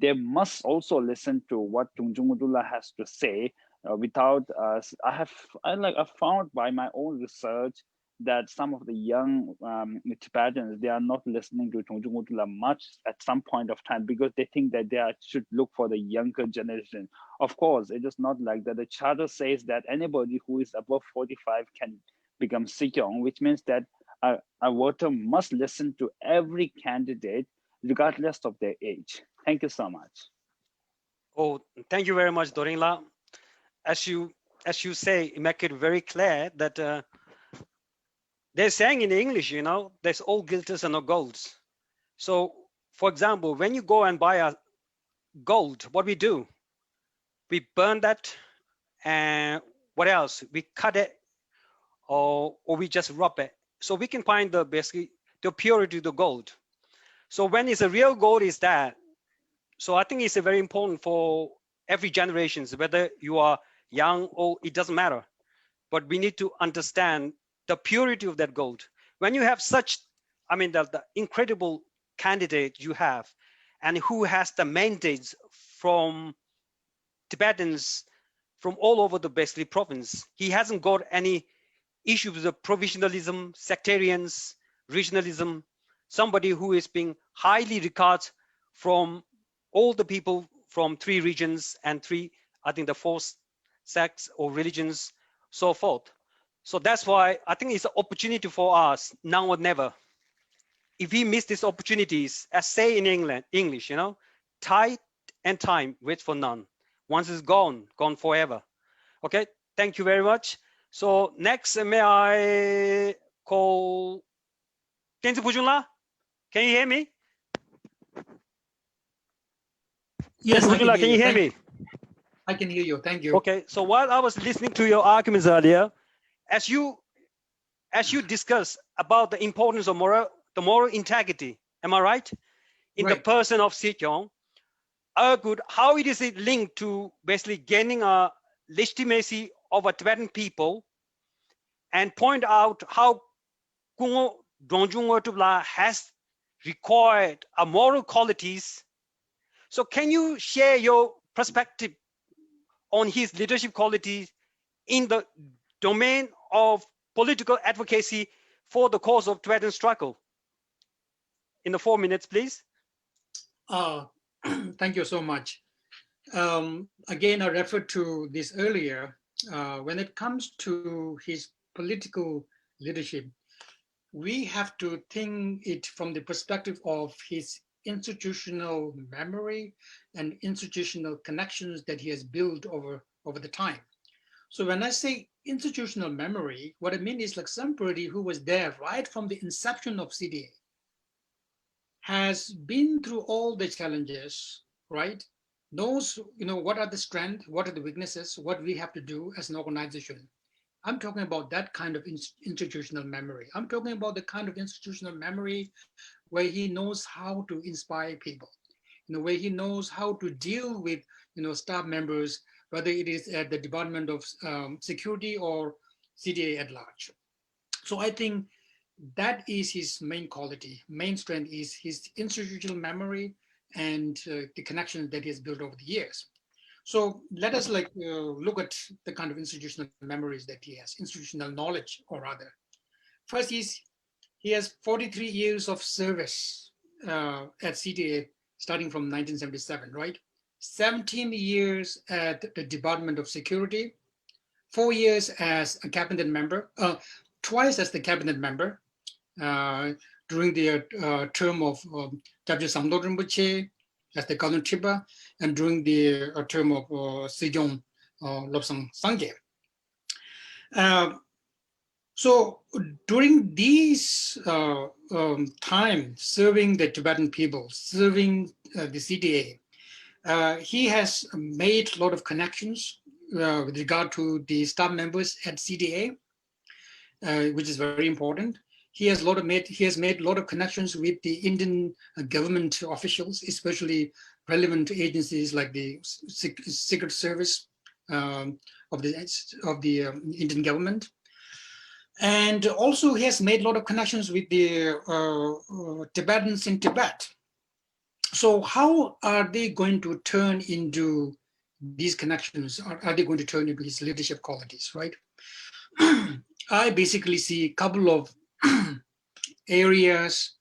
they must also listen to what Dongchung Ngodup has to say. Without I found by my own research that some of the young Tibetans, they are not listening to Dongchung Ngodup much at some point of time, because they think that should look for the younger generation. Of course, it is not like that. The charter says that anybody who is above 45 can become Sikyong, which means that a voter must listen to every candidate regardless of their age. Thank you so much. Oh, thank you very much, Doringla. As you say, you make it very clear that they're saying in English, there's all glitters and no golds. So, for example, when you go and buy a gold, what we do, we burn that, and what else? We cut it, or we just rub it. So we can find basically the purity of the gold. So when it's a real gold is that. So I think it's very important for every generation, whether you are young or it doesn't matter. But we need to understand the purity of that gold. When you have such, the incredible candidate you have, and who has the mandates from Tibetans from all over the basically province, he hasn't got any issues of provisionalism, sectarians, regionalism, somebody who is being highly regarded from all the people from 3 regions and the 4 sects or religions, so forth. So that's why I think it's an opportunity for us now or never. If we miss these opportunities, as say in English, tide and time wait for none. Once it's gone forever. Okay, thank you very much. So next, may I call Kenzi Pujunla? Can you hear me? Yes, I can can you hear me? I can hear you. Thank you. Okay, so while I was listening to your arguments earlier, as you discuss about the importance of moral integrity, am I right? In the person of Sikyong, how it is linked to basically gaining a legitimacy of a Tibetan people, and point out how Dongchung Ngodup has required a moral qualities. So can you share your perspective on his leadership qualities in the domain of political advocacy for the cause of Tibetan struggle? In the 4 minutes, please. Thank you so much. Again, I referred to this earlier. When it comes to his political leadership, we have to think it from the perspective of his institutional memory and institutional connections that he has built over the time. So when I say institutional memory, what I mean is like somebody who was there right from the inception of CDA has been through all the challenges, right? Knows, what are the strengths, what are the weaknesses, what we have to do as an organization. I'm talking about that kind of institutional memory. I'm talking about the kind of institutional memory where he knows how to inspire people, where he knows how to deal with, staff members, whether it is at the Department of Security or CDA at large. So I think that is his main quality. Main strength is his institutional memory and the connections that he has built over the years. So let us look at the kind of institutional memories that he has, institutional knowledge, or rather. First is he has 43 years of service at CDA starting from 1977, right? 17 years at the Department of Security, 4 years as a cabinet member, twice as the cabinet member during the term of Dr. Samdo Rinpoche as the Kazun Chiba, and during the term of Sikyong Lobsang Sangye. So during these time serving the Tibetan people, serving the CDA, he has made a lot of connections with regard to the staff members at CDA, which is very important. He has made a lot of connections with the Indian government officials, especially relevant agencies like the Secret Service of the Indian government. And also he has made a lot of connections with the Tibetans in Tibet. So how are they going to turn into these connections? Are they going to turn into his leadership qualities, right? I basically see a couple of areas,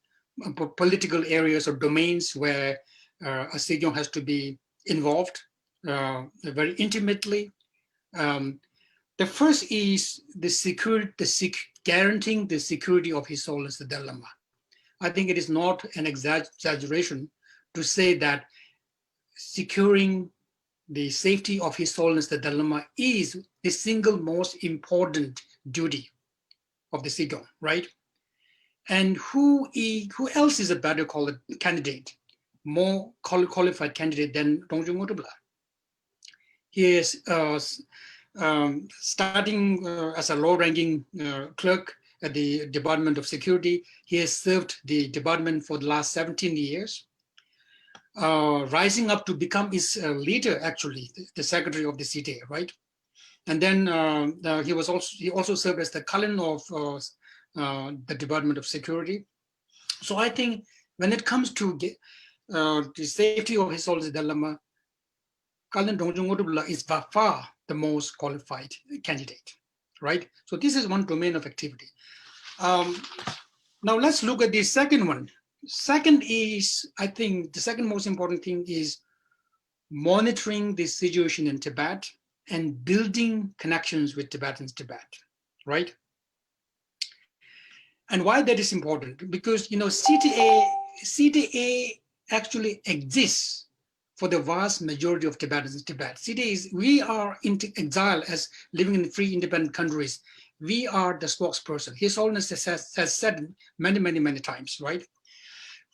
political areas or domains where a Sikyong has to be involved very intimately. The first is guaranteeing the security of His Holiness the Dalai Lama. I think it is not an exaggeration to say that securing the safety of His Holiness the Dalai Lama is the single most important duty of the Sikyong, right? And who else is a better candidate, more qualified candidate than Dongchung Ngodup? He is starting as a low-ranking clerk at the Department of Security. He has served the department for the last 17 years, rising up to become its leader, actually, the secretary of the CTA, right? And then he also served as the Kalin of the Department of Security. So I think when it comes to the safety of His Holiness Dalai Lama, Kalin Dongchung Ngodup is by far the most qualified candidate, right? So this is one domain of activity. Now let's look at the second one. Second is, I think the second most important thing is monitoring the situation in Tibet and building connections with Tibetans in Tibet, right? And why that is important? Because CTA actually exists for the vast majority of Tibetans in Tibet. We are in exile as living in free independent countries. We are the spokesperson. His Holiness has said many times, right?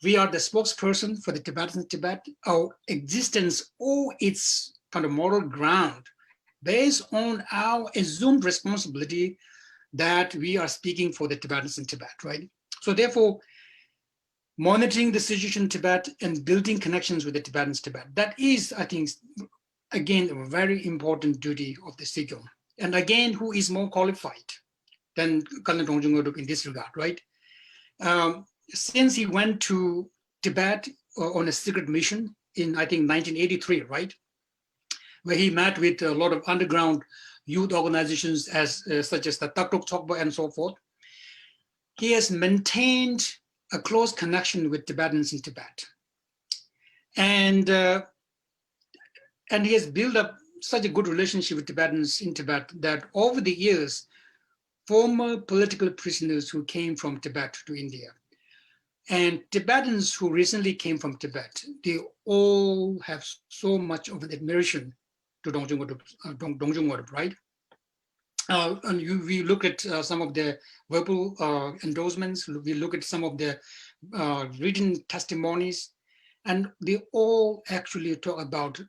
We are the spokesperson for the Tibetans in Tibet. Our existence or its kind of moral ground based on our assumed responsibility that we are speaking for the Tibetans in Tibet, right? So therefore, monitoring the situation in Tibet and building connections with the Tibetans in Tibet, that is, I think, again, a very important duty of the Sikyong. And again, who is more qualified than Kalin Dongchung Ngodup in this regard, right? Since he went to Tibet on a secret mission in, I think, 1983, right? Where he met with a lot of underground youth organizations such as the Taktuk Chokpa and so forth. He has maintained a close connection with Tibetans in Tibet. And he has built up such a good relationship with Tibetans in Tibet that over the years, former political prisoners who came from Tibet to India and Tibetans who recently came from Tibet, they all have so much of an admiration to Dongchung Ngodup, right? we look at some of the verbal endorsements, we look at some of the written testimonies, and they all actually talk about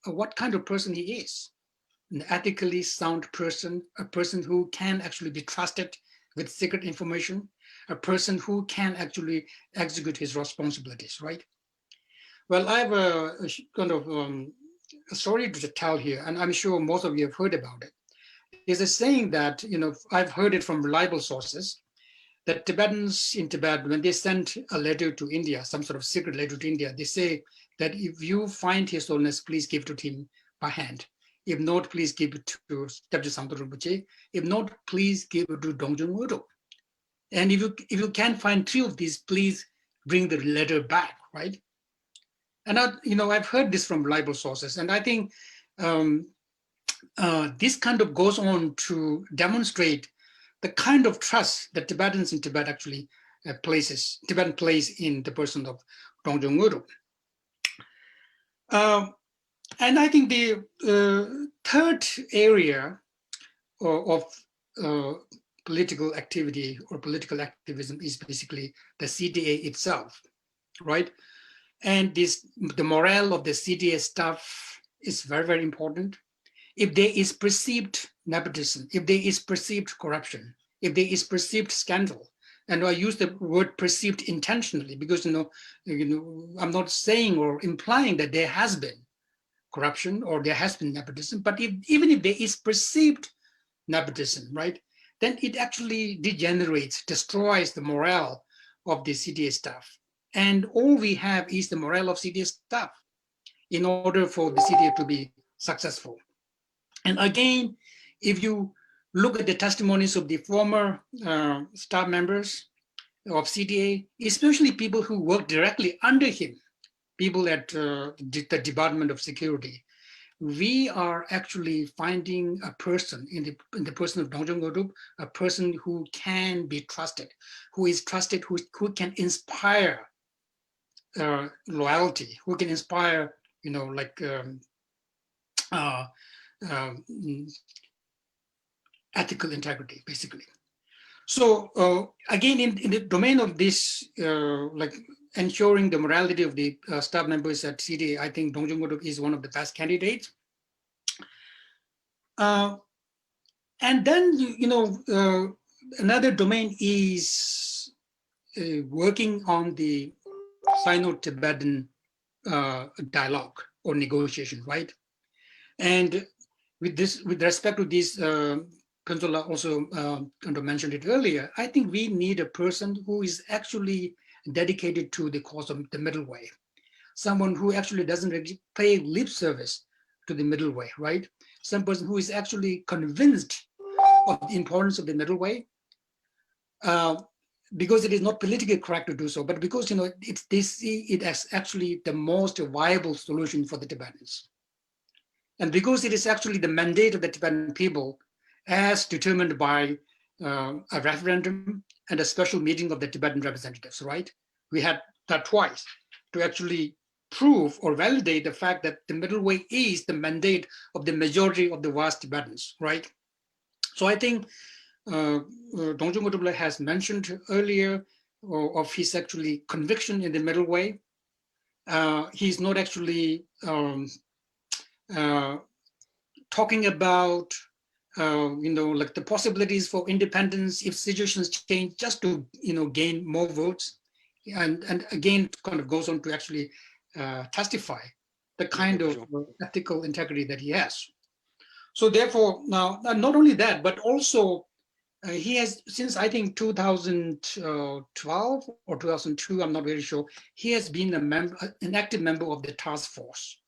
what kind of person he is. An ethically sound person, a person who can actually be trusted with secret information, a person who can actually execute his responsibilities, right? Well, I have a kind of a story to tell here, and I'm sure most of you have heard about it. There's a saying that, I've heard it from reliable sources, that Tibetans in Tibet, when they send a letter to India, some sort of secret letter to India, they say that if you find His Holiness, please give it to him by hand. If not, please give it to Debje Samdor Rinpoche. If not, please give it to Dongchung Ngodup. And if you can't find three of these, please bring the letter back, right? And I've heard this from reliable sources, and I think this kind of goes on to demonstrate the kind of trust that Tibetans in Tibet actually Tibetan place in the person of Dongchung Ngodup. And I think the third area of political activity or political activism is basically the CDA itself, right? And the morale of the CDA staff is very, very important. If there is perceived nepotism, if there is perceived corruption, if there is perceived scandal, and I use the word perceived intentionally because I'm not saying or implying that there has been corruption or there has been nepotism, but even if there is perceived nepotism, right, then it actually degenerates, destroys the morale of the CDA staff. And all we have is the morale of CDA staff in order for the CDA to be successful. And again, if you look at the testimonies of the former staff members of CDA, especially people who work directly under him, people at the Department of Security, we are actually finding a person in the person of Dongchung Ngodup, a person who can be trusted, who is trusted, who can inspire loyalty, who can inspire, ethical integrity, basically. So again, in the domain of this, ensuring the morality of the staff members at CDA, I think Dongchung Ngodup is one of the best candidates. And then, another domain is working on the Sino-Tibetan dialogue or negotiation, right? And with respect to this, Consola also kind of mentioned it earlier, I think we need a person who is actually dedicated to the cause of the middle way. Someone who actually doesn't really pay lip service to the middle way, right? Some person who is actually convinced of the importance of the middle way, because it is not politically correct to do so, but because they see it as actually the most viable solution for the Tibetans. And because it is actually the mandate of the Tibetan people as determined by a referendum and a special meeting of the Tibetan representatives, right? We had that twice to actually prove or validate the fact that the middle way is the mandate of the majority of the vast Tibetans, right? So I think Dongchung Ngodup has mentioned earlier of his actually conviction in the middle way. He's not actually talking about like the possibilities for independence if situations change, just to gain more votes, and again kind of goes on to actually testify the kind of ethical integrity that he has. So therefore, now not only that, but also he has, since I think 2012 or 2002, I'm not very sure, he has been an active member of the task force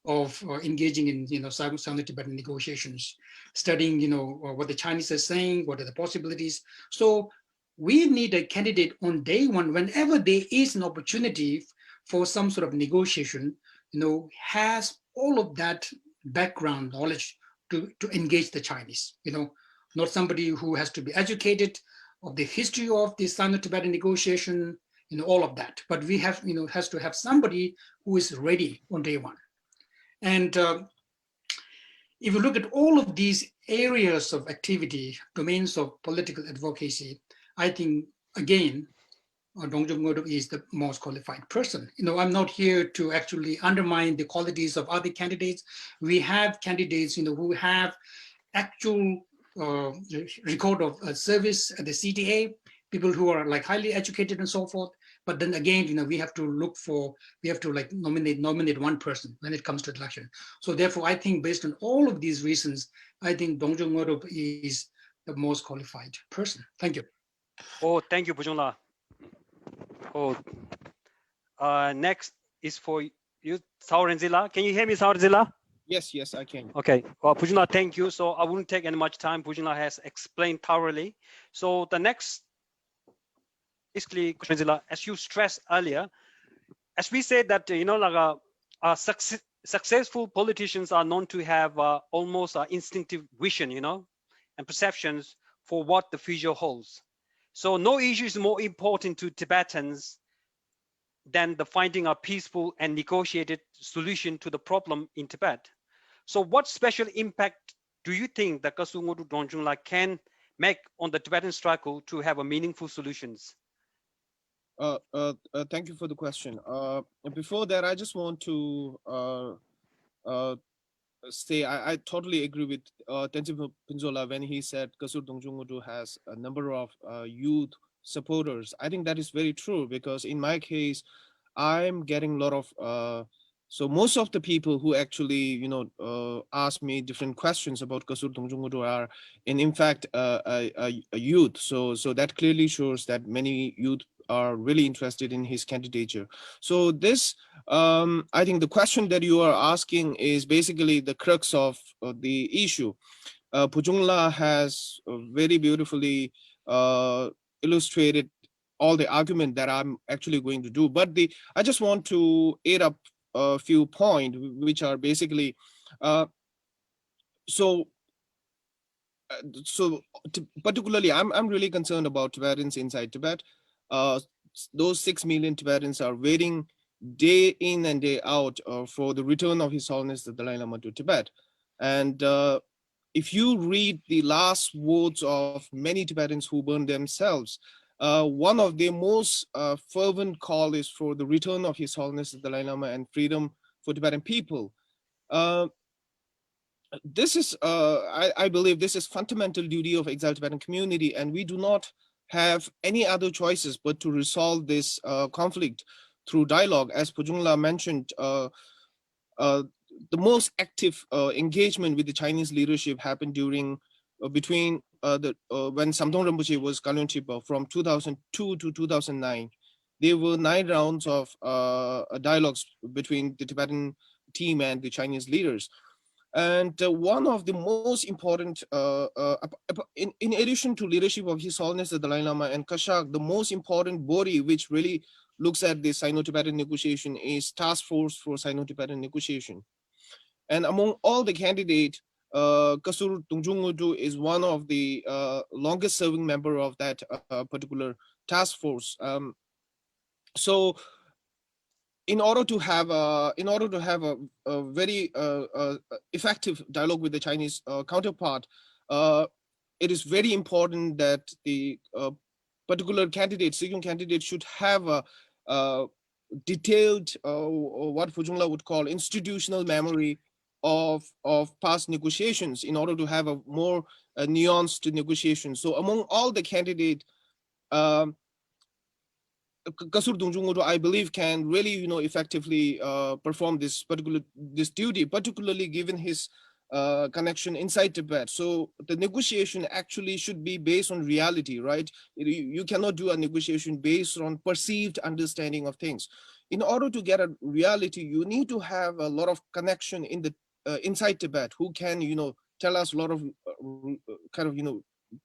of engaging in Sino-Tibetan negotiations, studying what the Chinese are saying, what are the possibilities. So we need a candidate on day one, whenever there is an opportunity for some sort of negotiation, has all of that background knowledge to engage the Chinese. Not somebody who has to be educated of the history of the Sino-Tibetan negotiation, all of that. But we have, has to have somebody who is ready on day one. And if you look at all of these areas of activity, domains of political advocacy, I think, again, Dongchung Ngodup is the most qualified person. I'm not here to actually undermine the qualities of other candidates. We have candidates, who have actual record of service at the CTA, people who are like highly educated and so forth. But then again, we have to like nominate one person when it comes to election. So therefore, I think based on all of these reasons, I think Dongchung Ngodup is the most qualified person. Thank you. Oh, thank you, Bujungla. Oh, next is for you, Saurenzila. Can you hear me, Saurenzila? Yes, yes, I can. Okay, well, Pujungla, thank you. So I wouldn't take any much time. Pujungla has explained thoroughly. So the next, basically, Saurenzila, as you stressed earlier, as we said that, successful politicians are known to have almost instinctive vision, and perceptions for what the future holds. So no issue is more important to Tibetans than the finding a peaceful and negotiated solution to the problem in Tibet. So what special impact do you think that Kasur Ngodup Dongchung can make on the Tibetan struggle to have a meaningful solutions? Thank you for the question. Before that, I just want to say I totally agree with Tenzin Pinzola when he said Kasur Dongchung Ngodup has a number of youth supporters. I think that is very true because in my case, I'm getting a lot of so most of the people who actually ask me different questions about Kasur Dongchung Ngodup are in fact a youth. So that clearly shows that many youth are really interested in his candidature. So this I think the question that you are asking is basically the crux of the issue. Pujungla has very beautifully illustrated all the argument that I'm actually going to do. But I just want to add up a few points, which are basically, particularly, I'm really concerned about Tibetans inside Tibet. Those 6 million Tibetans are waiting day in and day out for the return of His Holiness the Dalai Lama to Tibet. And if you read the last words of many Tibetans who burned themselves, one of their most fervent call is for the return of His Holiness the Dalai Lama and freedom for Tibetan people. This is, I believe, this is fundamental duty of exiled Tibetan community, and we do not have any other choices but to resolve this conflict through dialogue. As Pujungla mentioned, the most active engagement with the Chinese leadership happened during between when Samdong Rinpoche was Kalyon Chipa from 2002 to 2009. There were 9 rounds of dialogues between the Tibetan team and the Chinese leaders. And one of the most important, in addition to leadership of His Holiness the Dalai Lama and Kashag, the most important body which really looks at the Sino-Tibetan negotiation is Task Force for Sino-Tibetan Negotiation. And among all the candidates, Kasur Dongchung Ngodup is one of the longest serving member of that particular task force. So in order to have a very effective dialogue with the Chinese counterpart, it is very important that the particular candidate, Sikyong candidate, should have a detailed, what Pujungla would call institutional memory of past negotiations in order to have a more nuanced negotiation. So among all the candidates, Kasur Dongchung Ngodup, I believe, can really, effectively perform this duty, particularly given his connection inside Tibet. So the negotiation actually should be based on reality, right? You cannot do a negotiation based on perceived understanding of things. In order to get a reality, you need to have a lot of connection in the inside Tibet, who can, tell us a lot of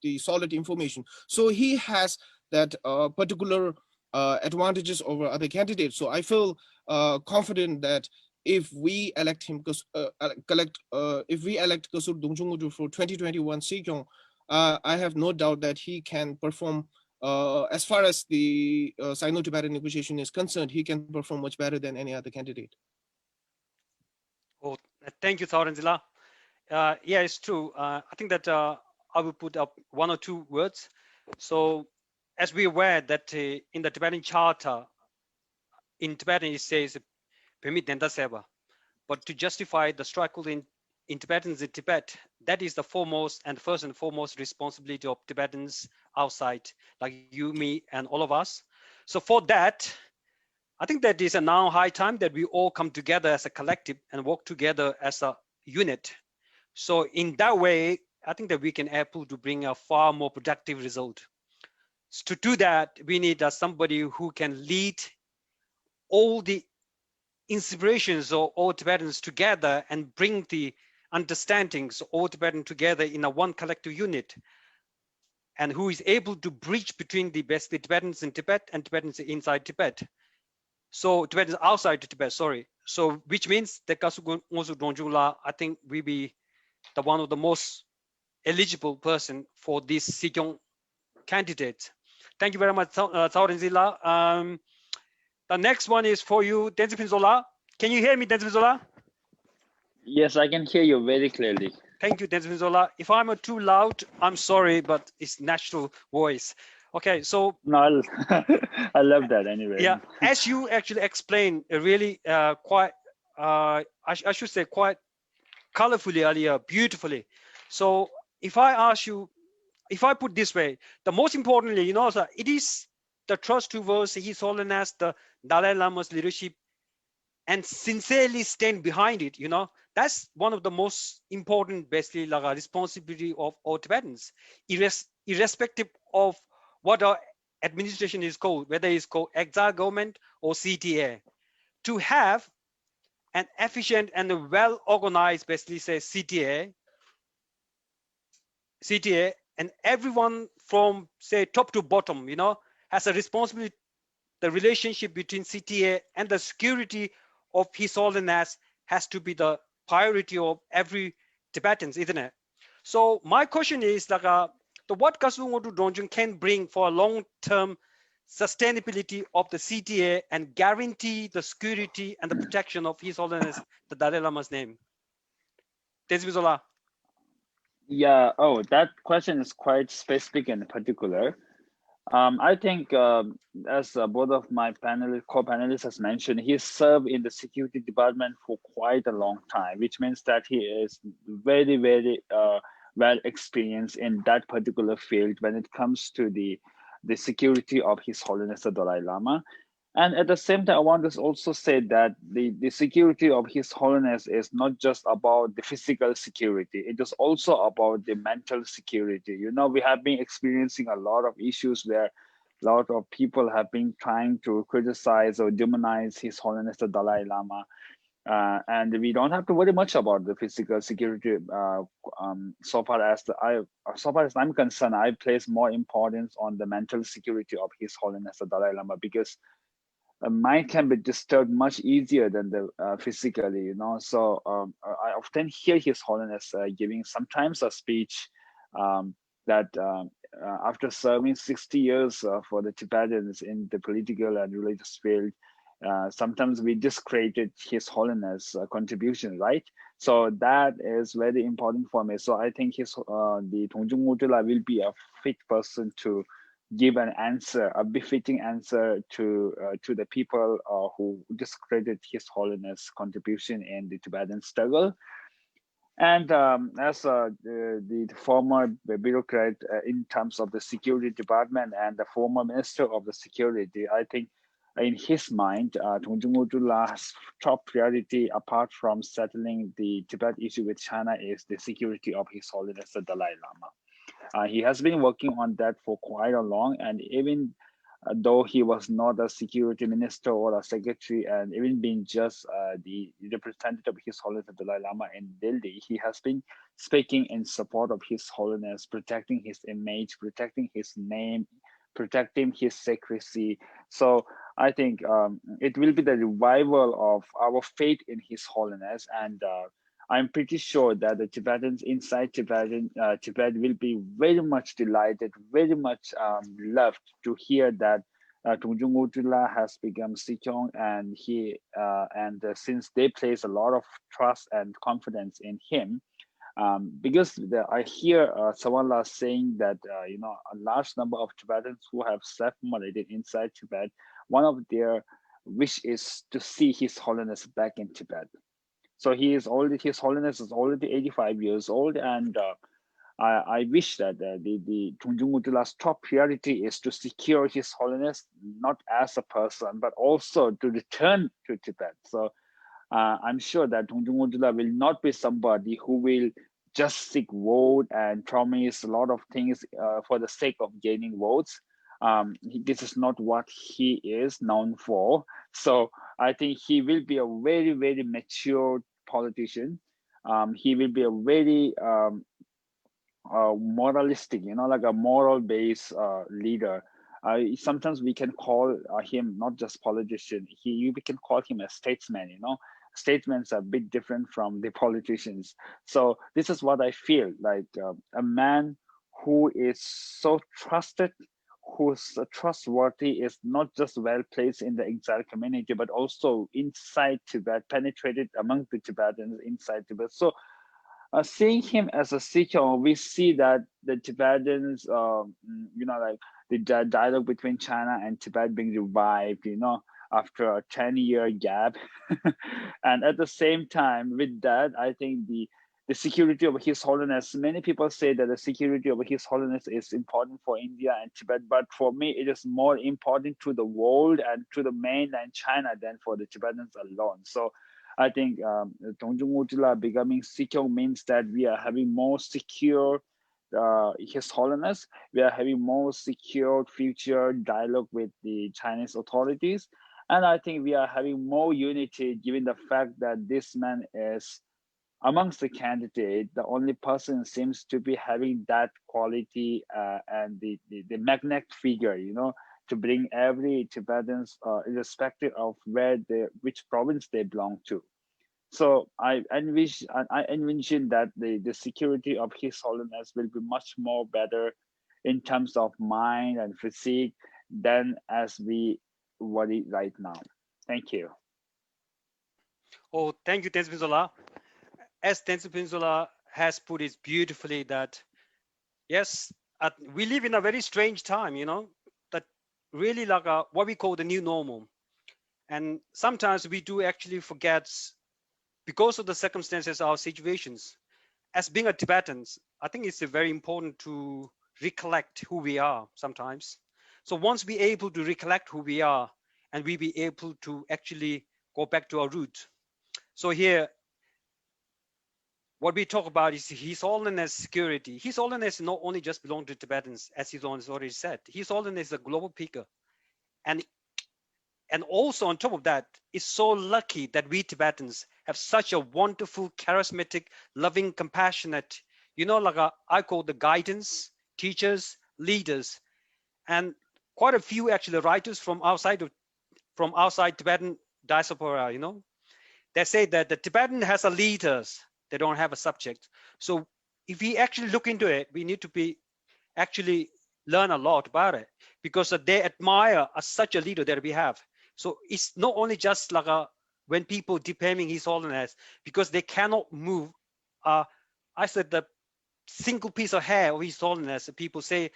the solid information. So he has that particular advantages over other candidates. So I feel confident that if we elect him, if we elect Kasur Dongchung Ngodup for 2021 Sikyong, I have no doubt that he can perform, as far as the Sino-Tibetan negotiation is concerned, he can perform much better than any other candidate. Oh, thank you, Saurenzila. Yeah, it's true. I think that I will put up one or two words. So, as we're aware that in the Tibetan Charter, in Tibetan it says "Permit Denda Seva," but to justify the struggle in Tibetans in Tibet, that is the foremost and first and foremost responsibility of Tibetans outside, like you, me, and all of us. So for that, I think that is a now high time that we all come together as a collective and work together as a unit. So in that way, I think that we can able to bring a far more productive result. So to do that, we need somebody who can lead all the inspirations of all Tibetans together and bring the understandings of all Tibetan together in a one collective unit, and who is able to bridge between the best the Tibetans in Tibet and Tibetans inside Tibet. So Tibetans outside Tibet, sorry. So which means that Kasur Dongchung La, I think we be the one of the most eligible person for this Sikyong candidate. Thank you very much, Tsaoren Zila. The next one is for you, Denzipin Zola. Can you hear me, Denzipin Zola? Yes, I can hear you very clearly. Thank you, Denzipin Zola. If I'm too loud, I'm sorry, but it's natural voice. Okay, so No, I love that anyway. yeah, as you actually explained, really quite, I should say quite colorfully earlier, beautifully. So if I ask you, if I put this way, the most importantly, you know, sir, it is the trust towards His Holiness, the Dalai Lama's leadership, and sincerely stand behind it. You know, that's one of the most important, basically, like a responsibility of all Tibetans, irrespective of what our administration is called, whether it's called exile government or CTA, to have an efficient and a well-organized, basically say CTA, and everyone from say top to bottom, you know, has a responsibility. The relationship between CTA and the security of His Holiness has to be the priority of every Tibetans, isn't it? So my question is like, the what Kasur Dongchung can bring for a long-term sustainability of the CTA and guarantee the security and the protection of His Holiness the Dalai Lama's name. Tezbizola. Yeah. Oh, that question is quite specific and particular. I think, as both of my co-panelists has mentioned, he served in the security department for quite a long time, which means that he is very, very well experienced in that particular field when it comes to the security of His Holiness the Dalai Lama. And at the same time, I want to also say that the security of His Holiness is not just about the physical security, it is also about the mental security. You know, we have been experiencing a lot of issues where a lot of people have been trying to criticize or demonize His Holiness the Dalai Lama. And we don't have to worry much about the physical security. So far as I'm concerned, I place more importance on the mental security of His Holiness the Dalai Lama, because mind can be disturbed much easier than the physically, you know. So I often hear His Holiness giving sometimes a speech that after serving 60 years for the Tibetans in the political and religious field, sometimes we discredit His Holiness contribution, right? So that is very important for me. So I think the Dongchung Ngutila will be a fit person to give an answer, a befitting answer to the people who discredit His Holiness contribution in the Tibetan struggle. And as the former bureaucrat in terms of the security department and the former minister of the security, I think in his mind, Dongchung Ngutula's top priority, apart from settling the Tibet issue with China, is the security of His Holiness the Dalai Lama. He has been working on that for quite a long, and even though he was not a security minister or a secretary, and even being just the representative of His Holiness the Dalai Lama in Delhi, he has been speaking in support of His Holiness, protecting his image, protecting his name, protecting his secrecy. So I think it will be the revival of our faith in His Holiness, and I'm pretty sure that the Tibetans inside Tibet will be very much delighted, very much loved to hear that Dongchung Ngutila has become Sikyong, and since they place a lot of trust and confidence in him, Because I hear Sawanla saying that a large number of Tibetans who have self-immolated inside Tibet, one of their wish is to see His Holiness back in Tibet. So His Holiness is already 85 years old, and I wish that the Dongchung Ngudula's top priority is to secure His Holiness not as a person, but also to return to Tibet. So I'm sure that Dongchung Ngudula will not be somebody who will just seek vote and promise a lot of things for the sake of gaining votes. This is not what he is known for. So I think he will be a very, very mature politician. He will be a very moralistic, like a moral-based leader. Sometimes we can call him not just politician. We can call him a statesman. Statesmen are a bit different from the politicians. So this is what I feel like: a man who is so trusted, who's trustworthy, is not just well placed in the exile community, but also inside Tibet, penetrated among the Tibetans inside Tibet. So seeing him as a Sikyong, we see that the Tibetans, like the dialogue between China and Tibet being revived, after a 10-year gap. And at the same time, with that, I think the security of His Holiness, many people say that the security of His Holiness is important for India and Tibet, but for me, it is more important to the world and to the mainland China than for the Tibetans alone. So I think Dongchung Ngudula becoming Sikyong means that we are having more secure His Holiness. We are having more secure future dialogue with the Chinese authorities. And I think we are having more unity given the fact that this man is amongst the candidates, the only person seems to be having that quality and the magnet figure, to bring every Tibetans, irrespective of which province they belong to. So I envision that the security of His Holiness will be much more better in terms of mind and physique than as we worry right now. Thank you. Oh, thank you, Tenzin Zola. As Tenzin Zola has put it beautifully, that yes, we live in a very strange time, that really like what we call the new normal. And sometimes we do actually forget, because of the circumstances, our situations. As being a Tibetans, I think it's very important to recollect who we are sometimes. So once we're able to recollect who we are, and we be able to actually go back to our roots. So here, what we talk about is His Holiness security. His Holiness not only just belong to Tibetans, as His Holiness already said. His Holiness is a global figure. And also on top of that, it's so lucky that we Tibetans have such a wonderful, charismatic, loving, compassionate, I call the guidance, teachers, leaders, and quite a few actually writers from outside Tibetan diaspora, They say that the Tibetan has a leaders, they don't have a subject. So if we actually look into it, we need to actually learn a lot about it, because they admire such a leader that we have. So it's not only just like when people defaming His Holiness, because they cannot move. I said the single piece of hair of His Holiness, people say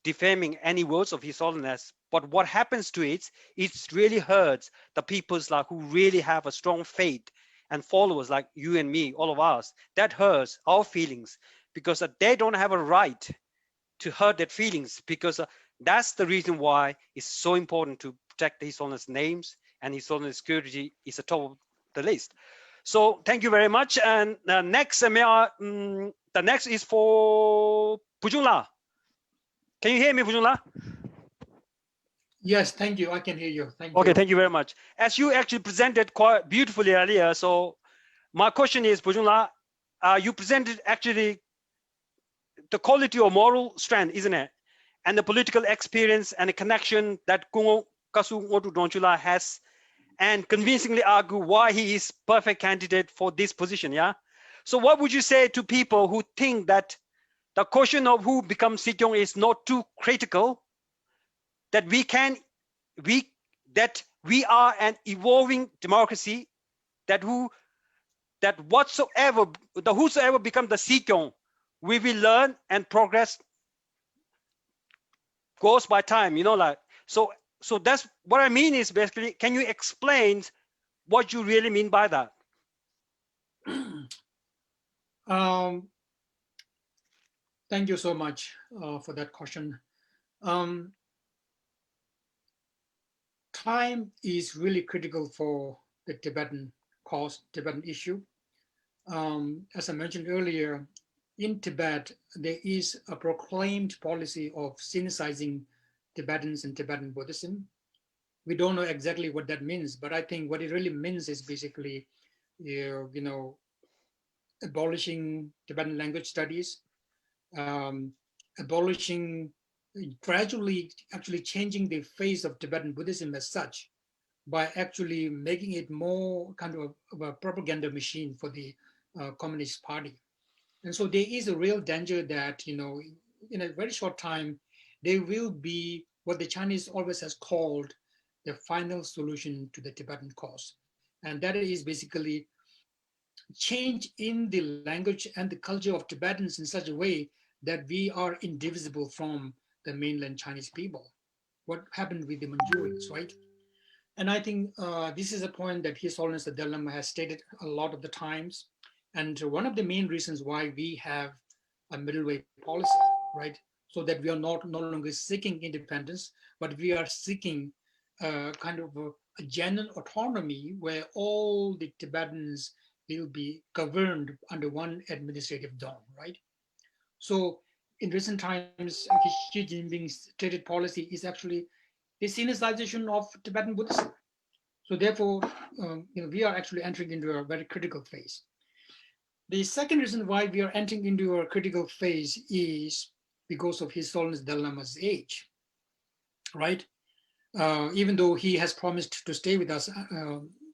defaming any words of His Holiness. But what happens to it really hurts the peoples who really have a strong faith and followers like you and me, all of us. That hurts our feelings, because they don't have a right to hurt their feelings, because that's the reason why it's so important to protect His Holiness names, and His Holiness security is at the top of the list. So thank you very much. And next, the next is for Pujungla. Can you hear me, Pujungla? Yes, thank you. I can hear you. Thank you. Okay, thank you very much. As you actually presented quite beautifully earlier, so my question is, Pujungla, you presented actually the quality of moral strength, isn't it? And the political experience and the connection that Kasur Ngodup Dongchula has, and convincingly argue why he is perfect candidate for this position, yeah? So what would you say to people who think that the question of who becomes Sikyong is not too critical, that we are an evolving democracy, that that whosoever become the Sikyong, we will learn and progress goes by time, like, so that's what I mean is basically, can you explain what you really mean by that? Thank you so much for that question. Time is really critical for the Tibetan cause, Tibetan issue. As I mentioned earlier, in Tibet, there is a proclaimed policy of Sinicizing Tibetans and Tibetan Buddhism. We don't know exactly what that means, but I think what it really means is basically, abolishing Tibetan language studies, abolishing, gradually actually changing the face of Tibetan Buddhism as such, by actually making it more kind of a propaganda machine for the Communist Party. And so there is a real danger that, in a very short time, there will be what the Chinese always has called the final solution to the Tibetan cause. And that is basically change in the language and the culture of Tibetans in such a way that we are indivisible from the mainland Chinese people. What happened with the Manchurians, right? And I think this is a point that His Holiness the Dalai Lama has stated a lot of the times. And one of the main reasons why we have a middle way policy, right? So that we are no longer seeking independence, but we are seeking kind of a genuine autonomy where all the Tibetans will be governed under one administrative dome, right? So in recent times, Xi Jinping's stated policy is actually the Sinicization of Tibetan Buddhism. So therefore, we are actually entering into a very critical phase. The second reason why we are entering into a critical phase is because of His Holiness Dalai Lama's age, right? Even though he has promised to stay with us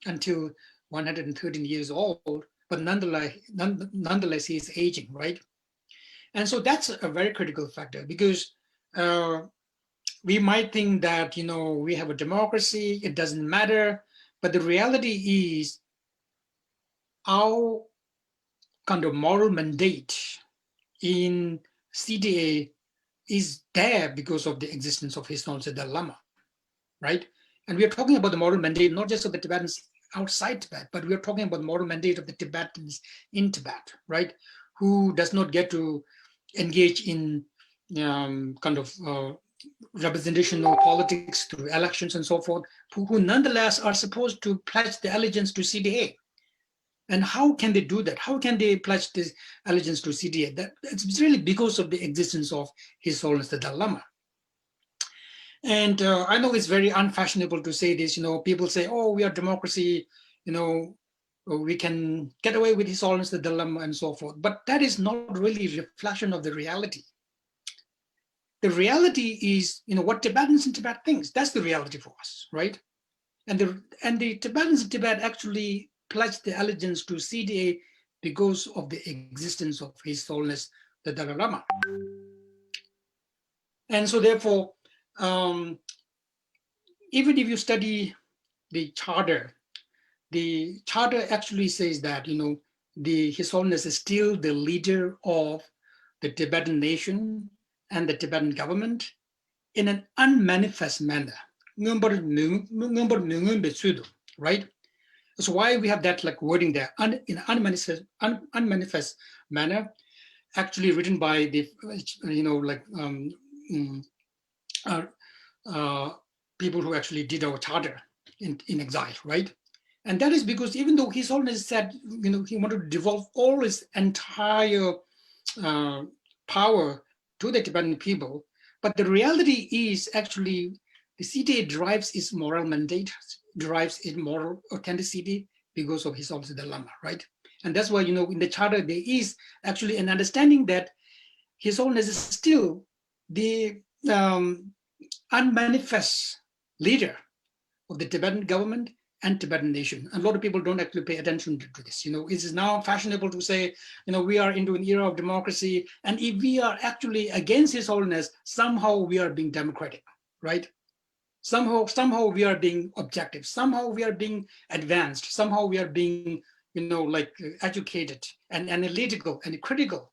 until 113 years old, but nonetheless he is aging, right? And so that's a very critical factor, because we might think that, we have a democracy, it doesn't matter, but the reality is our kind of moral mandate in CDA is there because of the existence of His Holiness the Dalai Lama, right? And we are talking about the moral mandate, not just of the Tibetans outside Tibet, but we are talking about the moral mandate of the Tibetans in Tibet, right? Who does not get to engage in kind of representational politics through elections and so forth, who nonetheless are supposed to pledge the allegiance to CDA. And how can they do that? How can they pledge this allegiance to CDA? It's really because of the existence of His Holiness the Dalai Lama. And I know it's very unfashionable to say this. People say, "Oh, we are democracy. We can get away with His Holiness the Dalai Lama and so forth." But that is not really a reflection of the reality. The reality is, what Tibetans in Tibet thinks. That's the reality for us, right? And the Tibetans in Tibet actually pledged the allegiance to CDA because of the existence of His Holiness the Dalai Lama. And so therefore, even if you study the charter actually says that, His Holiness is still the leader of the Tibetan nation and the Tibetan government in an unmanifest manner, right? So why we have that wording there, in unmanifest manner, actually written by the, people who actually did our charter in exile, right? And that is because even though His Holiness said, he wanted to devolve all his entire power to the Tibetan people, but the reality is actually the CTA derives its moral mandate, derives its moral authenticity because of His Holiness the Lama, right? And that's why, in the charter, there is actually an understanding that His Holiness is still the unmanifest leader of the Tibetan government and Tibetan nation. A lot of people don't actually pay attention to this. It is now fashionable to say, we are into an era of democracy, and if we are actually against His Holiness, somehow we are being democratic, right? Somehow we are being objective. Somehow we are being advanced. Somehow we are being like educated and analytical and critical.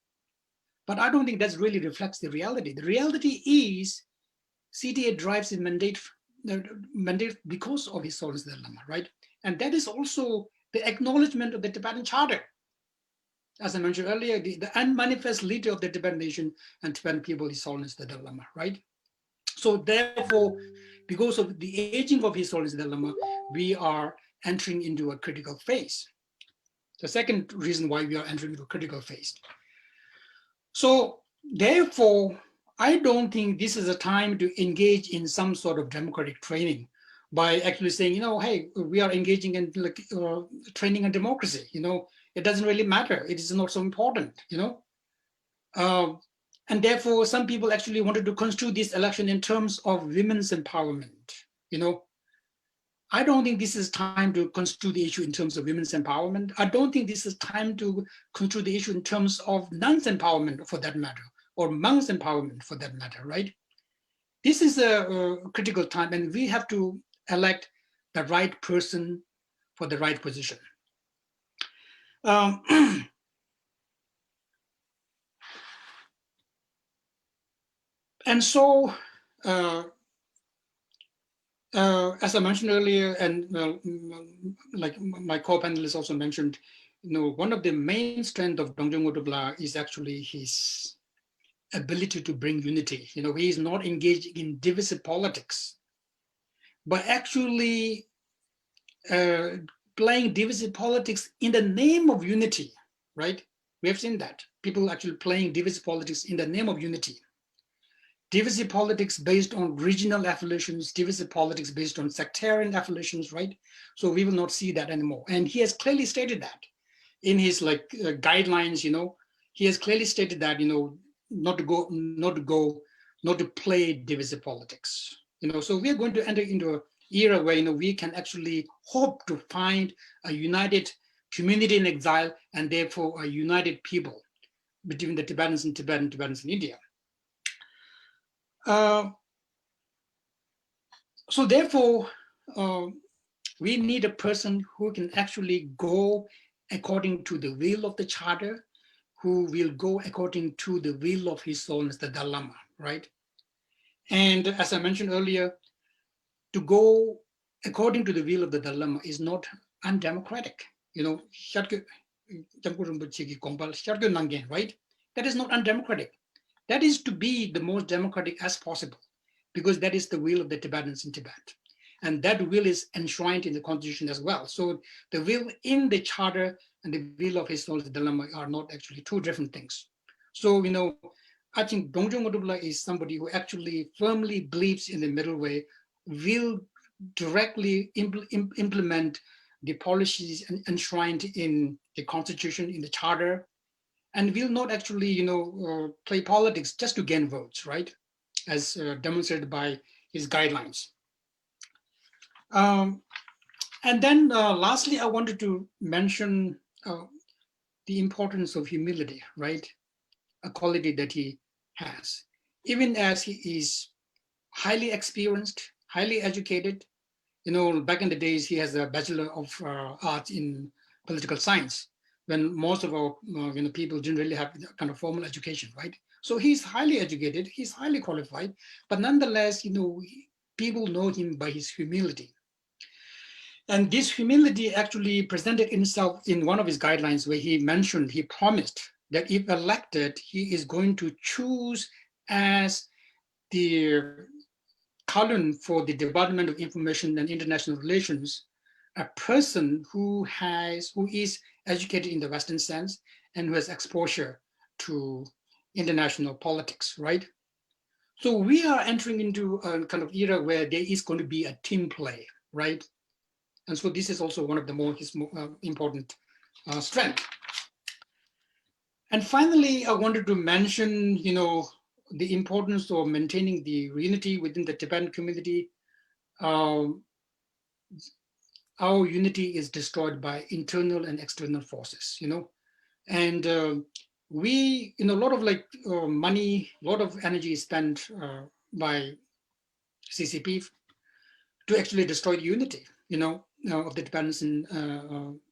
But I don't think that really reflects the reality. The reality is CTA drives the mandate because of His Holiness the Dalai Lama, right? And that is also the acknowledgement of the Tibetan Charter. As I mentioned earlier, the unmanifest leader of the Tibetan nation and Tibetan people is His Holiness the Dalai Lama, right? So therefore, because of the aging of His Holiness the Dalai Lama, we are entering into a critical phase. The second reason why we are entering into a critical phase. So therefore, I don't think this is a time to engage in some sort of democratic training by actually saying, hey, we are engaging in training in democracy. It doesn't really matter. It is not so important. And therefore, some people actually wanted to construe this election in terms of women's empowerment. I don't think this is time to construe the issue in terms of women's empowerment. I don't think this is time to construe the issue in terms of nuns' empowerment for that matter, or monks' empowerment for that matter, right? This is a critical time, and we have to elect the right person for the right position. And so, as I mentioned earlier, and like my co-panelists also mentioned, one of the main strengths of Dongchung Ngodup is actually his ability to bring unity. He is not engaged in divisive politics, but actually playing divisive politics in the name of unity, right? We have seen that. People actually playing divisive politics in the name of unity. Divisive politics based on regional affiliations, divisive politics based on sectarian affiliations, right? So we will not see that anymore. And he has clearly stated that in his guidelines. He has clearly stated that not to play divisive politics. So we are going to enter into an era where we can actually hope to find a united community in exile, and therefore a united people between the Tibetans in Tibet and Tibetans in India. So therefore, we need a person who can actually go according to the will of the charter, who will go according to the will of His Holiness the Dalai Lama, right? And as I mentioned earlier, to go according to the will of the Dalai Lama is not undemocratic. Right? That is not undemocratic. That is to be the most democratic as possible, because that is the will of the Tibetans in Tibet. And that will is enshrined in the constitution as well. So the will in the charter and the will of His Holiness the Dalai Lama are not actually two different things. So, I think Dongchung Ngodup is somebody who actually firmly believes in the middle way, will directly implement the policies enshrined in the constitution, in the charter, and will not actually, play politics just to gain votes, right? As demonstrated by his guidelines. And then lastly, I wanted to mention the importance of humility, right? A quality that he has. Even as he is highly experienced, highly educated, back in the days, he has a Bachelor of Arts in Political Science, when most of our people didn't really have kind of formal education, right? So he's highly educated, he's highly qualified, but nonetheless, people know him by his humility. And this humility actually presented himself in one of his guidelines, where he promised that if elected, he is going to choose as the column for the Department of Information and International Relations a person who is educated in the Western sense and who has exposure to international politics, right? So we are entering into a kind of era where there is going to be a team play, right? And so this is also one of the most important strengths. And finally, I wanted to mention, the importance of maintaining the unity within the Tibetan community. Our unity is destroyed by internal and external forces, and we, a lot of money, a lot of energy is spent by CCP to actually destroy the unity, of the Tibetans in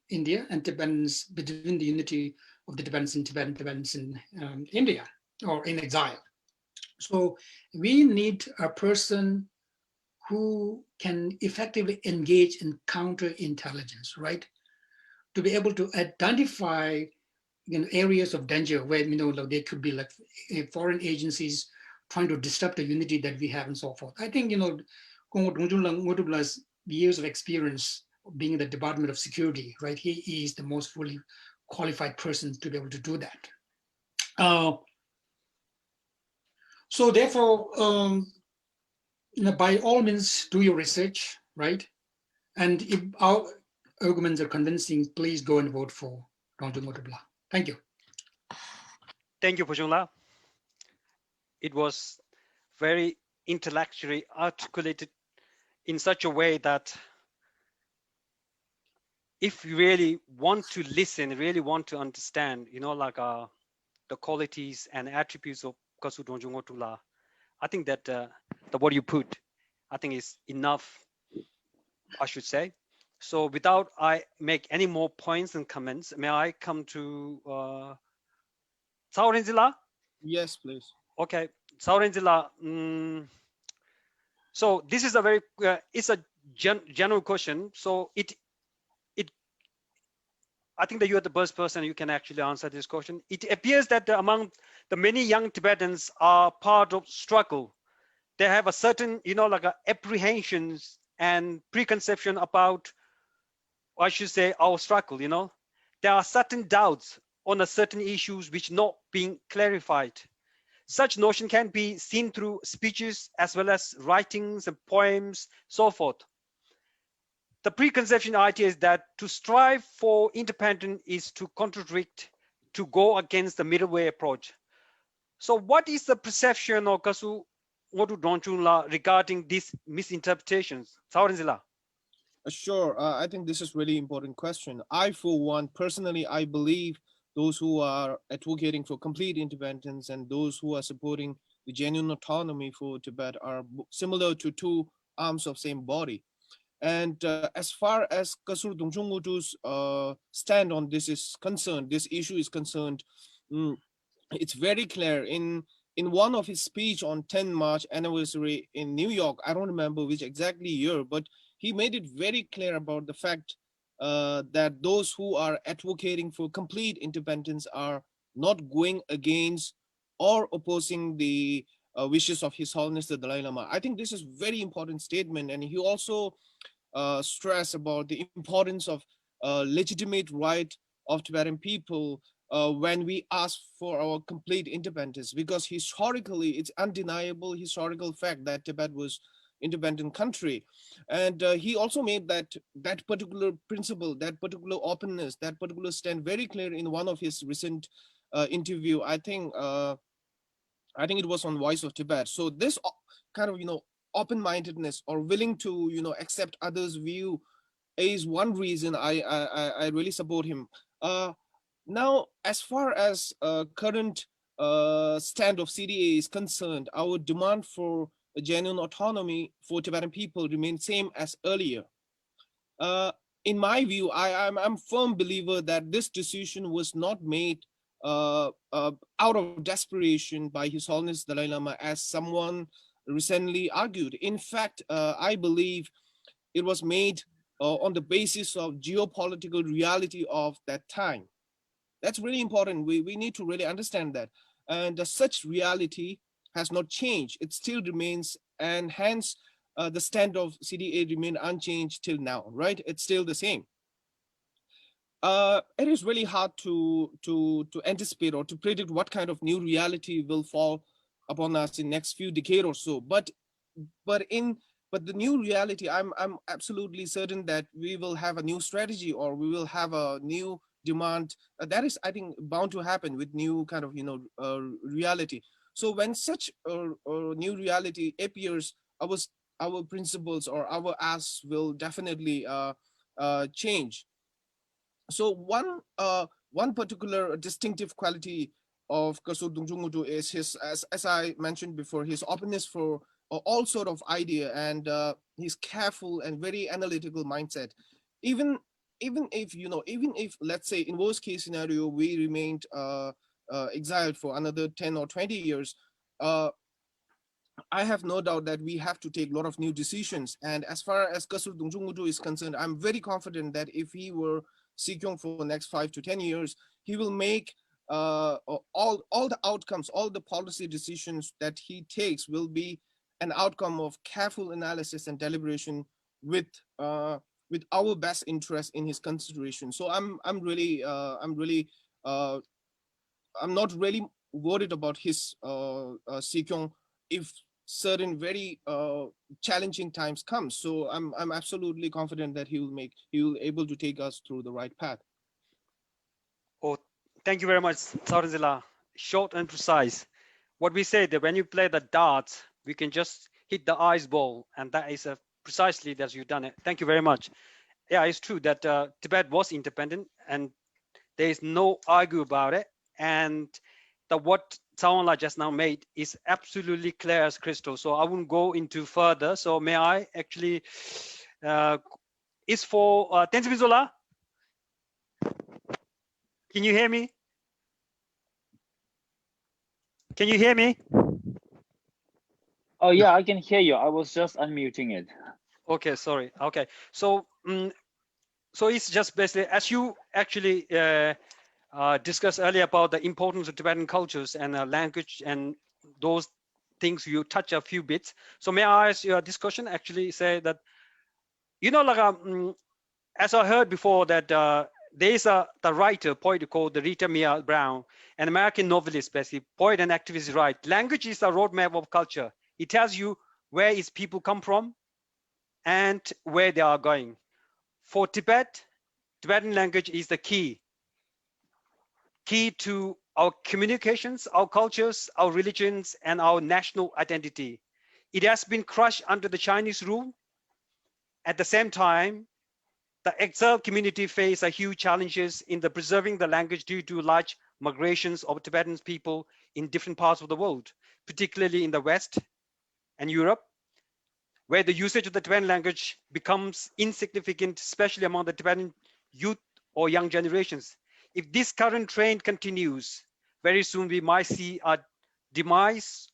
India and Tibetans, between the unity of the Tibetans in Tibet and Tibetans in India or in exile. So we need a person who can effectively engage in counterintelligence, right? To be able to identify areas of danger where like, there could be like foreign agencies trying to disrupt the unity that we have and so forth. I think Ngudubla's years of experience being in the Department of Security, right? He is the most fully qualified person to be able to do that. So therefore, by all means, do your research, right? And if our arguments are convincing, please go and vote for Dongchung Ngudubla. Thank you. Thank you, Pujungla. It was very intellectually articulated in such a way that if you really want to listen, really want to understand, like the qualities and attributes of Kasur Dongchung Ngudubla, I think that the what you put, I think is enough, I should say. So without I make any more points and comments, may I come to Saurenzila? Yes, please. Okay, Saurenzila. So this is a very, it's a general question. So I think that you are the best person you can actually answer this question. It appears that among the many young Tibetans are part of struggle. They have a certain, like apprehensions and preconception about, I should say, our struggle. There are certain doubts on a certain issues which not being clarified. Such notion can be seen through speeches as well as writings and poems, so forth. The preconception idea is that to strive for independence is to contradict, to go against the middle way approach. So what is the perception of Kasur Dongchung regarding these misinterpretations? Saurenzila. Sure. I think this is really important question. I, for one, personally, I believe those who are advocating for complete independence and those who are supporting the genuine autonomy for Tibet are similar to two arms of same body. And as far as Kasur Dongchung Ngudup's stand on this is concerned, this issue is concerned, it's very clear in one of his speech on 10 March anniversary in New York. I don't remember which exactly year, but he made it very clear about the fact that those who are advocating for complete independence are not going against or opposing the wishes of His Holiness the Dalai Lama. I think this is very important statement, and he also stressed about the importance of legitimate right of Tibetan people when we ask for our complete independence, because historically it's undeniable historical fact that Tibet was independent country. And he also made that particular principle, that particular openness, that particular stand very clear in one of his recent interview. I think it was on Voice of Tibet. So this kind of open-mindedness or willing to accept others' view is one reason I really support him. Now, as far as current stand of CDA is concerned, our demand for a genuine autonomy for Tibetan people remains same as earlier. In my view, I'm firm believer that this decision was not made out of desperation by His Holiness Dalai Lama, as someone recently argued. In fact, I believe it was made on the basis of geopolitical reality of that time. That's really important. We need to really understand that. And such reality has not changed. It still remains, and hence the stand of CDA remain unchanged till now, right? It's still the same. It is really hard to anticipate or to predict what kind of new reality will fall upon us in next few decades or so. But the new reality, I'm absolutely certain that we will have a new strategy, or we will have a new demand. That is, I think, bound to happen with new kind of reality. So when such new reality appears, our principles or our asks will definitely change. So one particular distinctive quality of Kasur Dongchung Nguduk is his, as I mentioned before, his openness for all sort of idea, and his careful and very analytical mindset. Even even if, even if, let's say, in worst case scenario, we remained exiled for another 10 or 20 years, I have no doubt that we have to take a lot of new decisions. And as far as Kasur Dongchung is concerned, I'm very confident that if he were Sikyong for the next 5 to 10 years, he will make all the outcomes, all the policy decisions that he takes will be an outcome of careful analysis and deliberation with our best interest in his consideration. So I'm not really worried about his Sikyong if certain very challenging times come. So I'm absolutely confident that he will able to take us through the right path. Oh, thank you very much, Sarazila. Short and precise. What we say that when you play the darts, we can just hit the ice ball, and that is precisely that you've done it. Thank you very much. Yeah, it's true that Tibet was independent, and there is no argue about it. And what Sawanla just now made is absolutely clear as crystal. So I wouldn't go into further. So may I actually, is for Tenzin Zola? Can you hear me? Can you hear me? Oh yeah, I can hear you. I was just unmuting it. Okay, sorry. Okay, so so it's just basically as you actually discussed earlier about the importance of Tibetan cultures and language and those things. You touch a few bits. So may I ask you this question? Actually, say that like as I heard before that there is the writer, poet called Rita Mia Brown, an American novelist, basically poet and activist, right? Language is the roadmap of culture. It tells you where its people come from and where they are going. For Tibet, Tibetan language is the key to our communications, our cultures, our religions, and our national identity. It has been crushed under the Chinese rule. At the same time, the exiled community face a huge challenges in the preserving the language due to large migrations of Tibetan people in different parts of the world, particularly in the West and Europe, where the usage of the Tibetan language becomes insignificant, especially among the Tibetan youth or young generations. If this current trend continues, very soon we might see a demise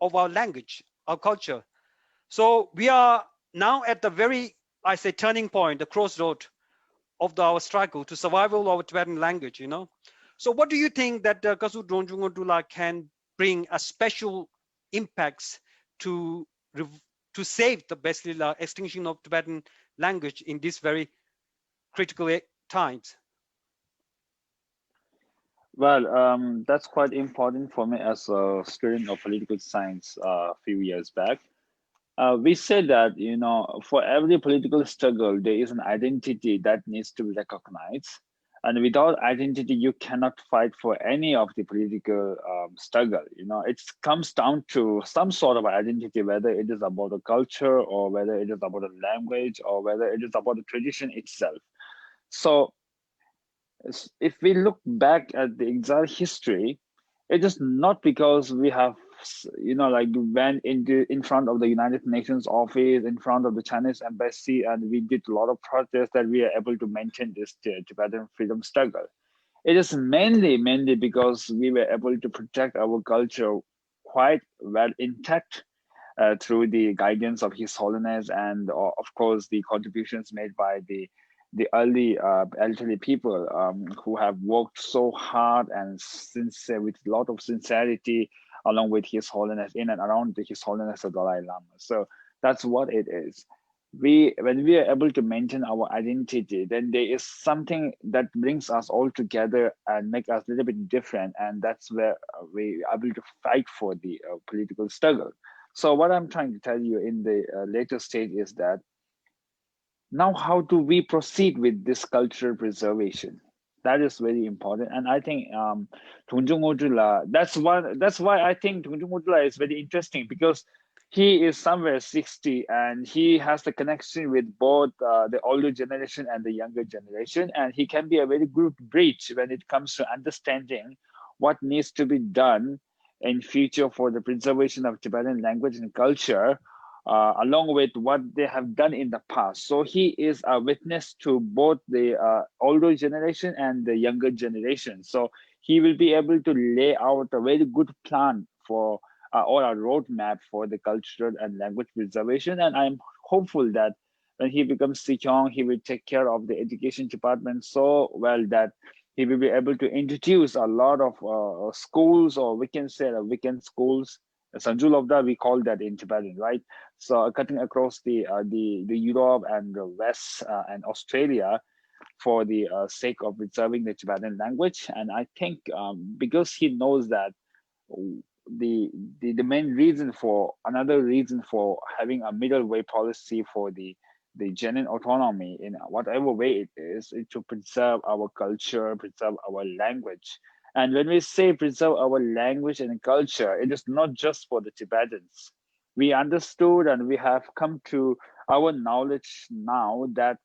of our language, our culture. So we are now at the very, I say, turning point, the crossroad of our struggle to survival of Tibetan language, So what do you think that Kasur Dongchung Ngudula can bring a special impacts to save the basically the extinction of Tibetan language in these very critical times? Well, that's quite important for me as a student of political science a few years back. We said that, for every political struggle, there is an identity that needs to be recognized. And without identity, you cannot fight for any of the political struggle. It comes down to some sort of identity, whether it is about a culture or whether it is about a language or whether it is about the tradition itself. So if we look back at the exile history, it is not because we have, like went in front of the United Nations office, in front of the Chinese embassy, and we did a lot of protests that we are able to maintain this Tibetan freedom struggle. It is mainly because we were able to protect our culture quite well intact through the guidance of His Holiness and, of course, the contributions made by the early elderly people who have worked so hard and sincere with a lot of sincerity along with His Holiness in and around His Holiness the Dalai Lama. So that's what it is. When we are able to maintain our identity, then there is something that brings us all together and make us a little bit different, and that's where we are able to fight for the political struggle. So what I'm trying to tell you in the later stage is that now how do we proceed with this cultural preservation? That is very important, and I think Dongchung Ngudula, that's why I think Dongchung Ngudula is very interesting, because he is somewhere 60 and he has the connection with both the older generation and the younger generation, and he can be a very good bridge when it comes to understanding what needs to be done in future for the preservation of Tibetan language and culture, along with what they have done in the past. So he is a witness to both the older generation and the younger generation. So he will be able to lay out a very good plan for or a roadmap for the cultural and language preservation. And I'm hopeful that when he becomes Sikyong, he will take care of the education department so well that he will be able to introduce a lot of schools, or we can say weekend schools. Sanjulovda, we call that in Tibetan, right? So cutting across the Europe and the West and Australia for the sake of preserving the Tibetan language. And I think because he knows that the main reason for another reason for having a middle way policy for the genuine autonomy in whatever way it is to preserve our culture, preserve our language. And when we say preserve our language and culture, it is not just for the Tibetans. We understood and we have come to our knowledge now that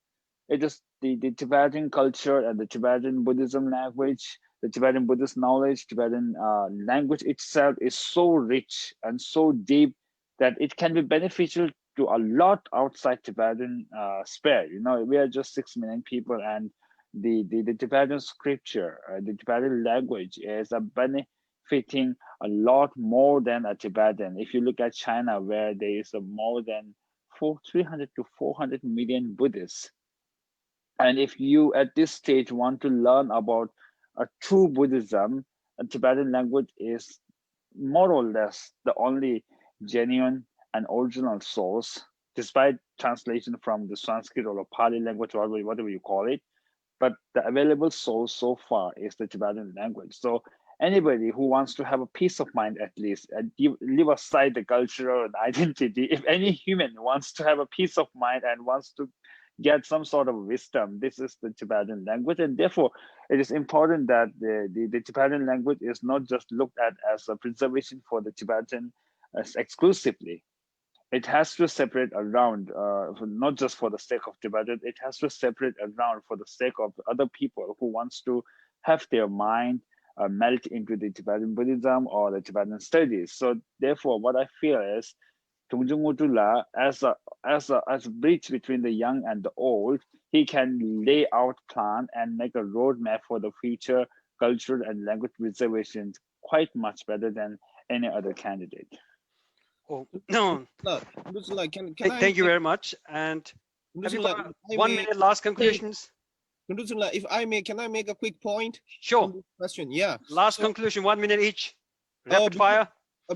it is the Tibetan culture and the Tibetan Buddhism language, the Tibetan Buddhist knowledge, Tibetan language itself is so rich and so deep that it can be beneficial to a lot outside Tibetan sphere. You know, we are just 6 million people, and the Tibetan scripture, the Tibetan language is benefiting a lot more than a Tibetan. If you look at China, where there is more than 300 to 400 million Buddhists, and if you at this stage want to learn about a true Buddhism, a Tibetan language is more or less the only genuine and original source, despite translation from the Sanskrit or the Pali language, or whatever you call it. But the available source so far is the Tibetan language. So anybody who wants to have a peace of mind, at least, and leave aside the cultural and identity, if any human wants to have a peace of mind and wants to get some sort of wisdom, this is the Tibetan language. And therefore, it is important that the Tibetan language is not just looked at as a preservation for the Tibetan as exclusively. It has to separate around, not just for the sake of Tibetan, it has to separate around for the sake of other people who wants to have their mind melt into the Tibetan Buddhism or the Tibetan studies. So therefore, what I feel is Dongchung Ngutula, as a bridge between the young and the old, he can lay out plan and make a roadmap for the future cultural and language preservation quite much better than any other candidate. Oh, no. Thank you very much. And everybody, 1 minute last conclusions. If I may, can I make a quick point? Sure. Question, yeah. Last conclusion, 1 minute each. Rapid fire.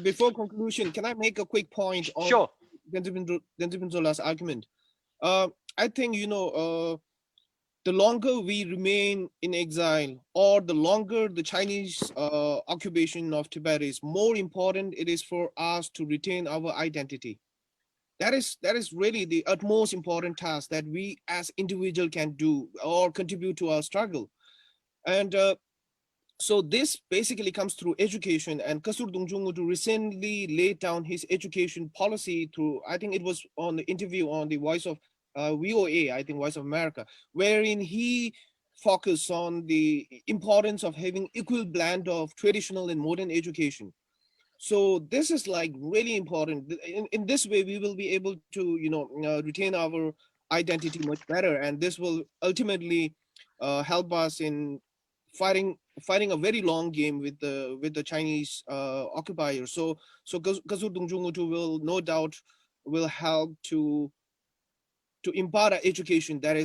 Before conclusion, can I make a quick point on Sure. Denzibinzola's argument? I think, the longer we remain in exile, or the longer the Chinese occupation of Tibet is, more important it is for us to retain our identity. That is really the utmost important task that we as individual can do or contribute to our struggle. And so this basically comes through education, and Kasur Dongchung recently laid down his education policy through, I think it was on the interview on the Voice of VOA, I think Voice of America, wherein he focused on the importance of having equal blend of traditional and modern education. So this is like really important. In this way, we will be able to, retain our identity much better, and this will ultimately help us in fighting a very long game with the Chinese occupiers. So Kasur Dongchung will no doubt will help to impart an education that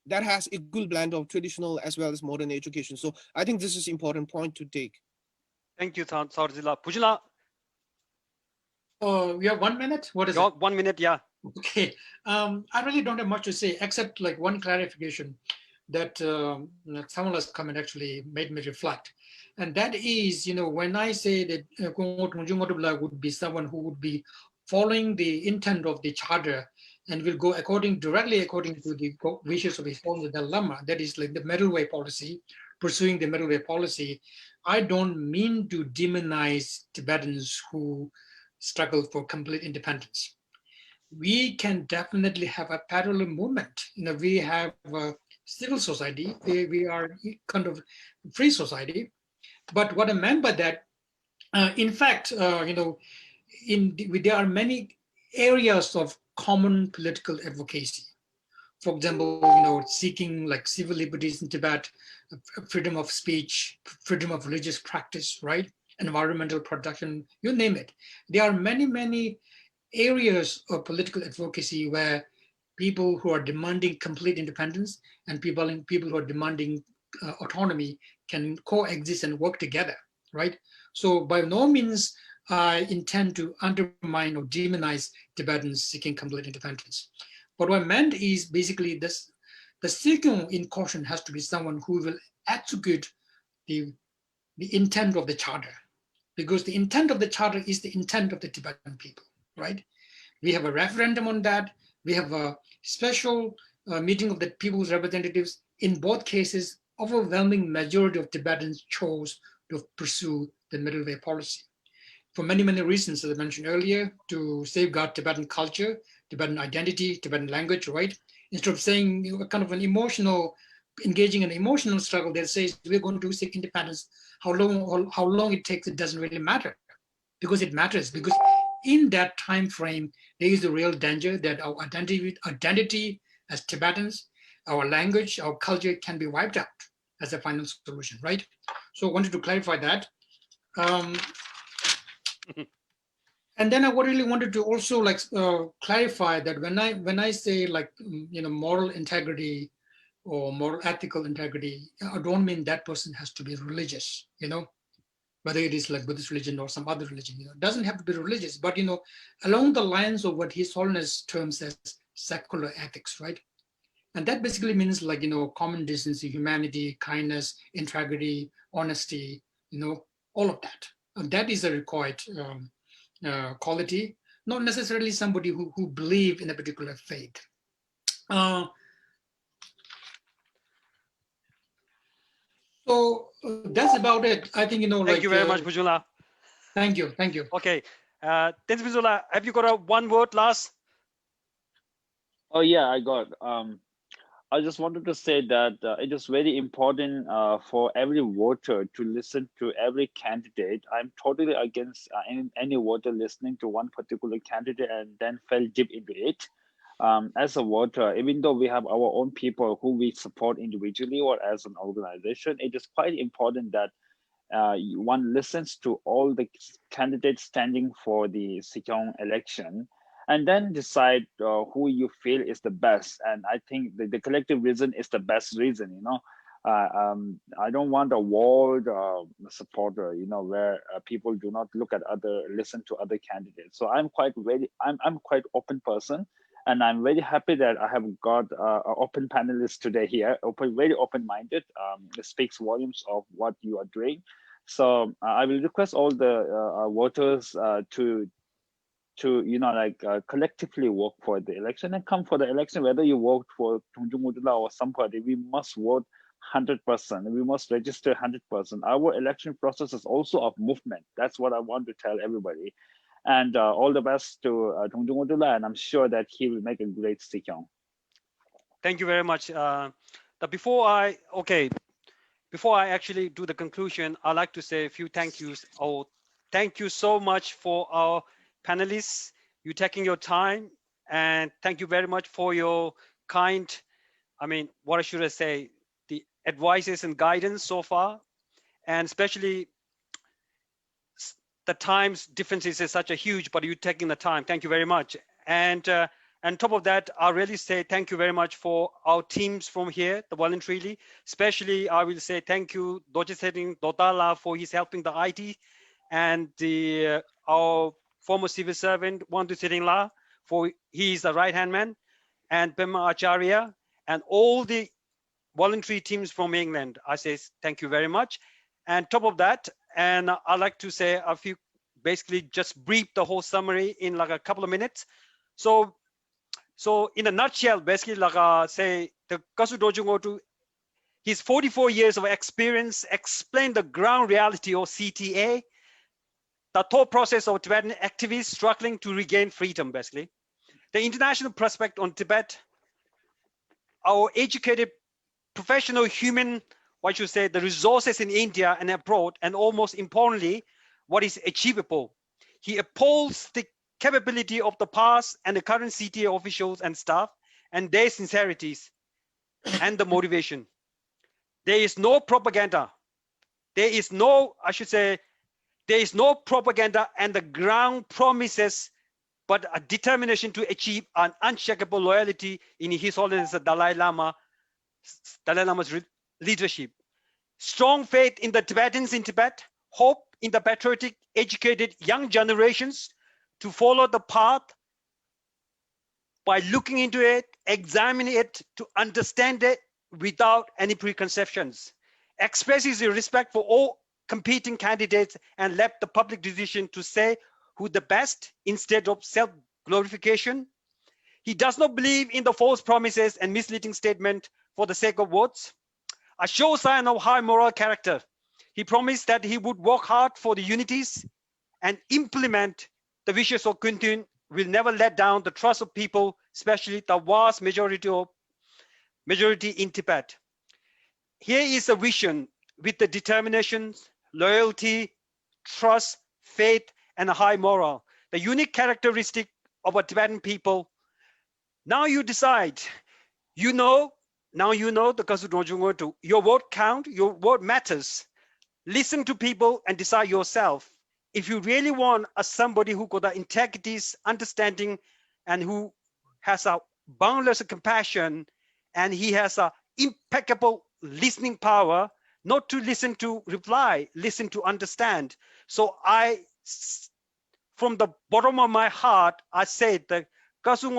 has equal blend of traditional as well as modern education. So I think this is important point to take. Thank you, Sarzila. Pujila. We have 1 minute. What is it? 1 minute, yeah. Okay. I really don't have much to say except like one clarification that Samuel's comment actually made me reflect. And that is, when I say that Ngodup would be someone who would be following the intent of the charter and will go directly according to the wishes of his own Dalai Lama, that is like the middle way policy, pursuing the middle way policy. I don't mean to demonize Tibetans who struggle for complete independence. We can definitely have a parallel movement. We have a civil society. We are kind of free society. But what I meant by that, in fact, there are many areas of common political advocacy. For example, seeking like civil liberties in Tibet, freedom of speech, freedom of religious practice, right? Environmental protection, you name it. There are many, many areas of political advocacy where people who are demanding complete independence and people who are demanding autonomy can coexist and work together, right? So by no means I intend to undermine or demonize Tibetans seeking complete independence. But what I meant is basically this: the Sikyong in caution has to be someone who will execute the intent of the charter, because the intent of the charter is the intent of the Tibetan people, right? We have a referendum on that. We have a special meeting of the people's representatives. In both cases, overwhelming majority of Tibetans chose to pursue the middle way policy. For many, many reasons, as I mentioned earlier, to safeguard Tibetan culture, Tibetan identity, Tibetan language, right? Instead of saying kind of an emotional, engaging in an emotional struggle that says we're going to seek independence, how long it takes, it doesn't really matter, because it matters, because in that time frame, there is a real danger that our identity as Tibetans, our language, our culture can be wiped out as a final solution, right? So I wanted to clarify that. And then I really wanted to also clarify that when I say moral integrity or moral ethical integrity, I don't mean that person has to be religious, whether it is like Buddhist religion or some other religion, it doesn't have to be religious, but along the lines of what His Holiness terms as secular ethics, right? And that basically means common decency, humanity, kindness, integrity, honesty, all of that. And that is a required quality, not necessarily somebody who believe in a particular faith. So that's about it. I think, Thank you very much, Bujula. Thank you. Okay. Thanks, Bujula. Have you got a one word last? Oh yeah, I got. I just wanted to say that it is very important for every voter to listen to every candidate. I'm totally against any voter listening to one particular candidate and then fell deep into it. As a voter, even though we have our own people who we support individually or as an organization, it is quite important that one listens to all the candidates standing for the Sikyong election and then decide who you feel is the best. And I think the collective reason is the best reason, I don't want a walled supporter, where people do not listen to other candidates. So I'm quite open person, and I'm very happy that I have got an open panelists today here, very open-minded. It speaks volumes of what you are doing. So I will request all the voters to collectively work for the election and come for the election. Whether you vote for Dongchung or somebody, we must vote 100%. We must register 100%. Our election process is also of movement. That's what I want to tell everybody. And all the best to Dongchung, and I'm sure that he will make a great Sikyong. Thank you very much. Before I actually do the conclusion, I'd like to say a few thank yous. Oh, thank you so much for our panelists, you taking your time, and thank you very much for your kind, what should I say, the advices and guidance so far, and especially the times differences is such a huge, but you taking the time. Thank you very much. And on top of that, I really say thank you very much for our teams from here, the voluntarily. Especially, I will say thank you, Dojiteng Dotala, for his helping the IT, and our former civil servant, Wantutering La, for he is the right-hand man, and Pema Acharya, and all the voluntary teams from England. I say thank you very much. And top of that, and I'd like to say a few, basically just brief the whole summary in like a couple of minutes. So in a nutshell, basically, say the Kasur Dongchung, his 44 years of experience explain the ground reality of CTA, the thought process of Tibetan activists struggling to regain freedom, basically. The international perspective on Tibet, our educated professional human, what you say, the resources in India and abroad, and almost importantly, what is achievable. He upholds the capability of the past and the current CTA officials and staff and their sincerities and the motivation. There is no propaganda. There is no, I should say, there is no propaganda and the ground promises, but a determination to achieve an unshakable loyalty in His Holiness Dalai Lama's leadership. Strong faith in the Tibetans in Tibet, hope in the patriotic, educated young generations to follow the path by looking into it, examining it, to understand it without any preconceptions. Expresses his respect for all competing candidates and left the public decision to say who the best instead of self-glorification. He does not believe in the false promises and misleading statement for the sake of votes. A sure sign of high moral character. He promised that he would work hard for the unities and implement the wishes of Kuntin, will never let down the trust of people, especially the vast majority in Tibet. Here is a vision with the determination, loyalty, trust, faith, and a high moral, the unique characteristic of a Tibetan people. Now you decide, now you know the Kasur Dongchung. Your vote count, your vote matters. Listen to people and decide yourself. If you really want somebody who got the integrity, understanding, and who has a boundless compassion, and he has a impeccable listening power, not to listen to reply, listen to understand. So from the bottom of my heart, I say that Kasur